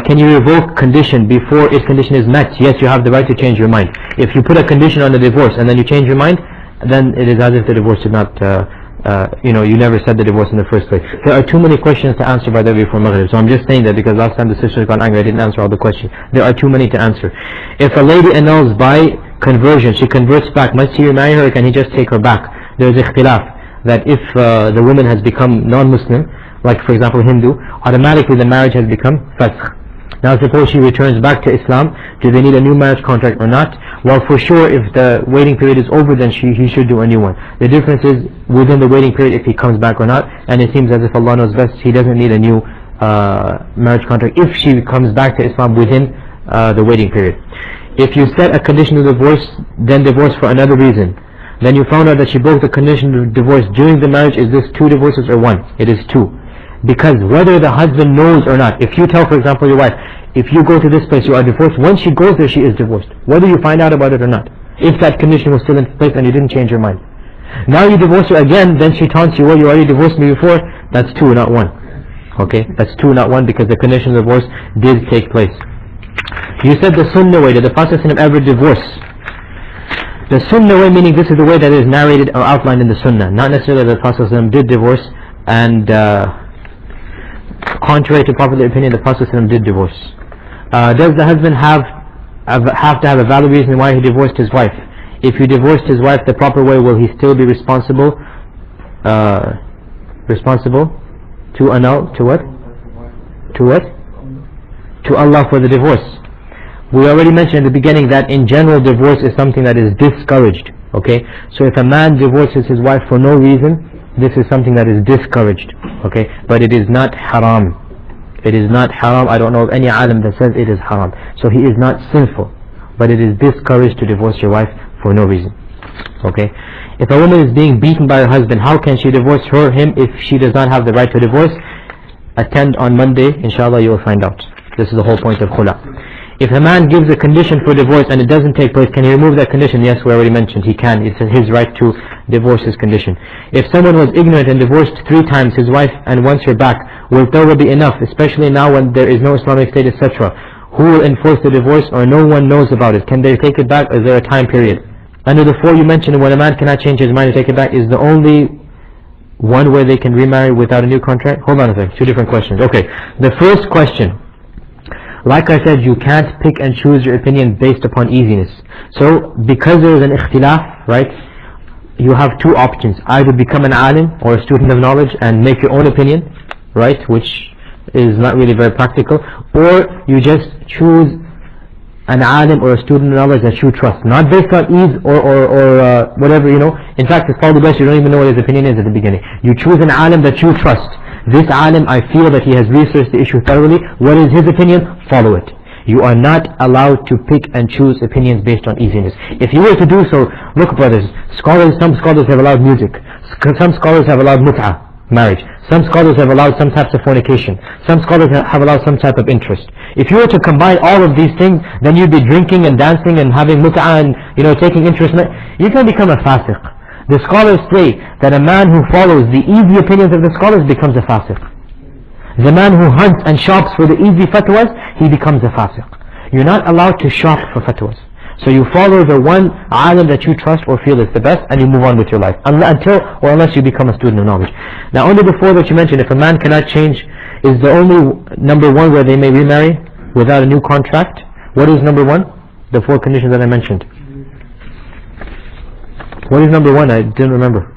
can you revoke condition before its condition is met? Yes, you have the right to change your mind. If you put a condition on the divorce and then you change your mind, then it is as if the divorce did not, you never said the divorce in the first place. There are too many questions to answer by the way before Maghrib. So I'm just saying that because last time the sisters got angry, I didn't answer all the questions. There are too many to answer. If a lady annuls by conversion, she converts back, must he remarry her or can he just take her back? There is ikhtilaf that if the woman has become non-Muslim, like for example Hindu, automatically the marriage has become fasakh. Now suppose she returns back to Islam, do they need a new marriage contract or not? Well, for sure, if the waiting period is over, then he should do a new one. The difference is within the waiting period if he comes back or not, and it seems as if Allah knows best, he doesn't need a new marriage contract if she comes back to Islam within the waiting period. If you set a condition of divorce, then divorce for another reason, then you found out that she broke the condition of divorce during the marriage, is this 2 divorces or 1? It is 2. Because whether the husband knows or not, if you tell, for example, your wife, if you go to this place, you are divorced, once she goes there, she is divorced. Whether you find out about it or not. If that condition was still in place and you didn't change your mind. Now you divorce her again, then she taunts you, well, you already divorced me before. That's 2, not 1. Okay? That's 2, not 1, because the condition of divorce did take place. You said the sunnah way, did the Prophet ever divorce? The sunnah way, meaning this is the way that is narrated or outlined in the sunnah. Not necessarily that the Prophet did divorce, and contrary to popular opinion, the Prophet did divorce. Does the husband have to have a valid reason why he divorced his wife? If he divorced his wife the proper way, will he still be responsible? To annul, to what? To what? To Allah for the divorce. We already mentioned in the beginning that in general divorce is something that is discouraged. Okay, so if a man divorces his wife for no reason, this is something that is discouraged. Okay, but it is not haram. It is not haram. I don't know of any alim that says it is haram. So he is not sinful, but it is discouraged to divorce your wife for no reason. Okay, if a woman is being beaten by her husband, how can she divorce him if she does not have the right to divorce? Attend on Monday, inshallah you will find out. This is the whole point of khula. If a man gives a condition for divorce and it doesn't take place, can he remove that condition? Yes, we already mentioned he can. It's his right to divorce his condition. If someone was ignorant and divorced 3 times his wife and wants her back, will tawbah be enough, especially now when there is no Islamic state, etc.? Who will enforce the divorce or no one knows about it? Can they take it back or is there a time period? Under the 4 you mentioned, when a man cannot change his mind to take it back, is the only one where they can remarry without a new contract? Hold on a second, 2 different questions. Okay, the first question, like I said, you can't pick and choose your opinion based upon easiness. So because there is an ikhtilaf, right, you have two options: either become an alim or a student of knowledge and make your own opinion, right, which is not really very practical, or you just choose an alim or a student of knowledge that you trust, not based on ease or whatever, you know. In fact, it's probably best you don't even know what his opinion is at the beginning. You choose an alim that you trust. This alim, I feel that he has researched the issue thoroughly. What is his opinion? Follow it. You are not allowed to pick and choose opinions based on easiness. If you were to do so, look brothers, some scholars have allowed music, some scholars have allowed mut'ah, marriage, some scholars have allowed some types of fornication, some scholars have allowed some type of interest. If you were to combine all of these things, then you'd be drinking and dancing and having mut'ah and, you know, taking interest in it. You can become a fasiq. The scholars say that a man who follows the easy opinions of the scholars becomes a fasiq. The man who hunts and shops for the easy fatwas, he becomes a fasiq. You're not allowed to shop for fatwas. So you follow the one alim that you trust or feel is the best, and you move on with your life unless you become a student of knowledge. Now, under the four that you mentioned, if a man cannot change, is the only number one where they may remarry without a new contract? What is number one? The four conditions that I mentioned. What is number one? I didn't remember.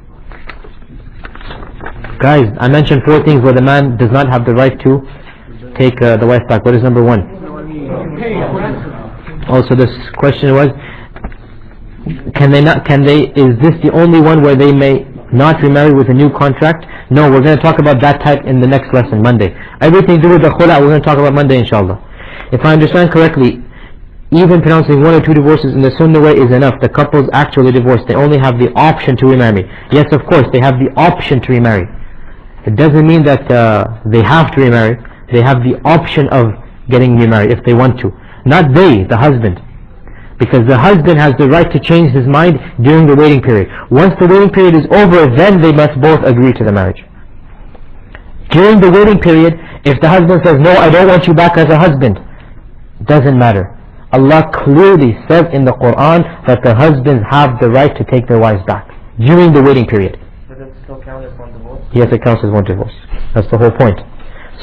Guys, I mentioned four things where the man does not have the right to take the wife back. What is number one? Also, this question was, is this the only one where they may not remarry with a new contract? No, we're going to talk about that type in the next lesson, Monday. Everything to do with the khula, we're going to talk about Monday, inshallah. If I understand correctly, even pronouncing one or two divorces in the sunnah way is enough. The couple's actually divorced. They only have the option to remarry. Yes, of course, they have the option to remarry. It doesn't mean that they have to remarry. They have the option of getting remarried if they want to. Not they, the husband. Because the husband has the right to change his mind during the waiting period. Once the waiting period is over, then they must both agree to the marriage. During the waiting period, if the husband says, no, I don't want you back as a husband, doesn't matter. Allah clearly says in the Quran that the husbands have the right to take their wives back during the waiting period. Does it still count as one divorce? Yes, it counts as one divorce. That's the whole point.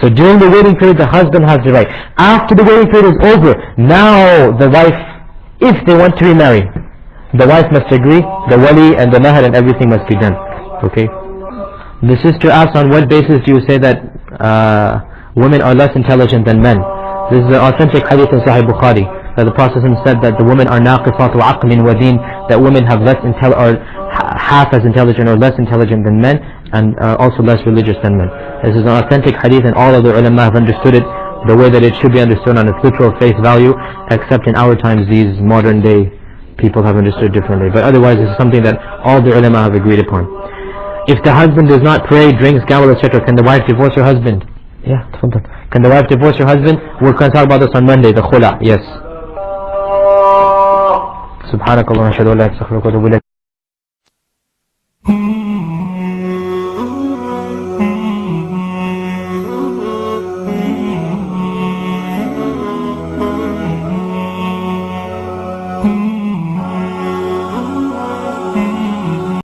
So during the waiting period, the husband has the right. After the waiting period is over, now the wife, if they want to remarry, the wife must agree, the wali and the mahar and everything must be done. Okay? The sister asks, on what basis do you say that women are less intelligent than men? This is an authentic hadith in Sahih Bukhari, that the Prophet said that the women are naqisatu aqlin wa deen, that women have are half as intelligent or less intelligent than men, and also less religious than men. This is an authentic hadith, and all of the ulama have understood it the way that it should be understood on its literal face value, except in our times these modern day people have understood differently. But otherwise this is something that all the ulama have agreed upon. If the husband does not pray, drinks, gamble, etc., can the wife divorce her husband? Yeah, can the wife divorce her husband? We're going to talk about this on Monday, the khula, yes. Subhanakallah wa ashhadu an la ilaha illa anta astaghfiruka wa atubu ilayk.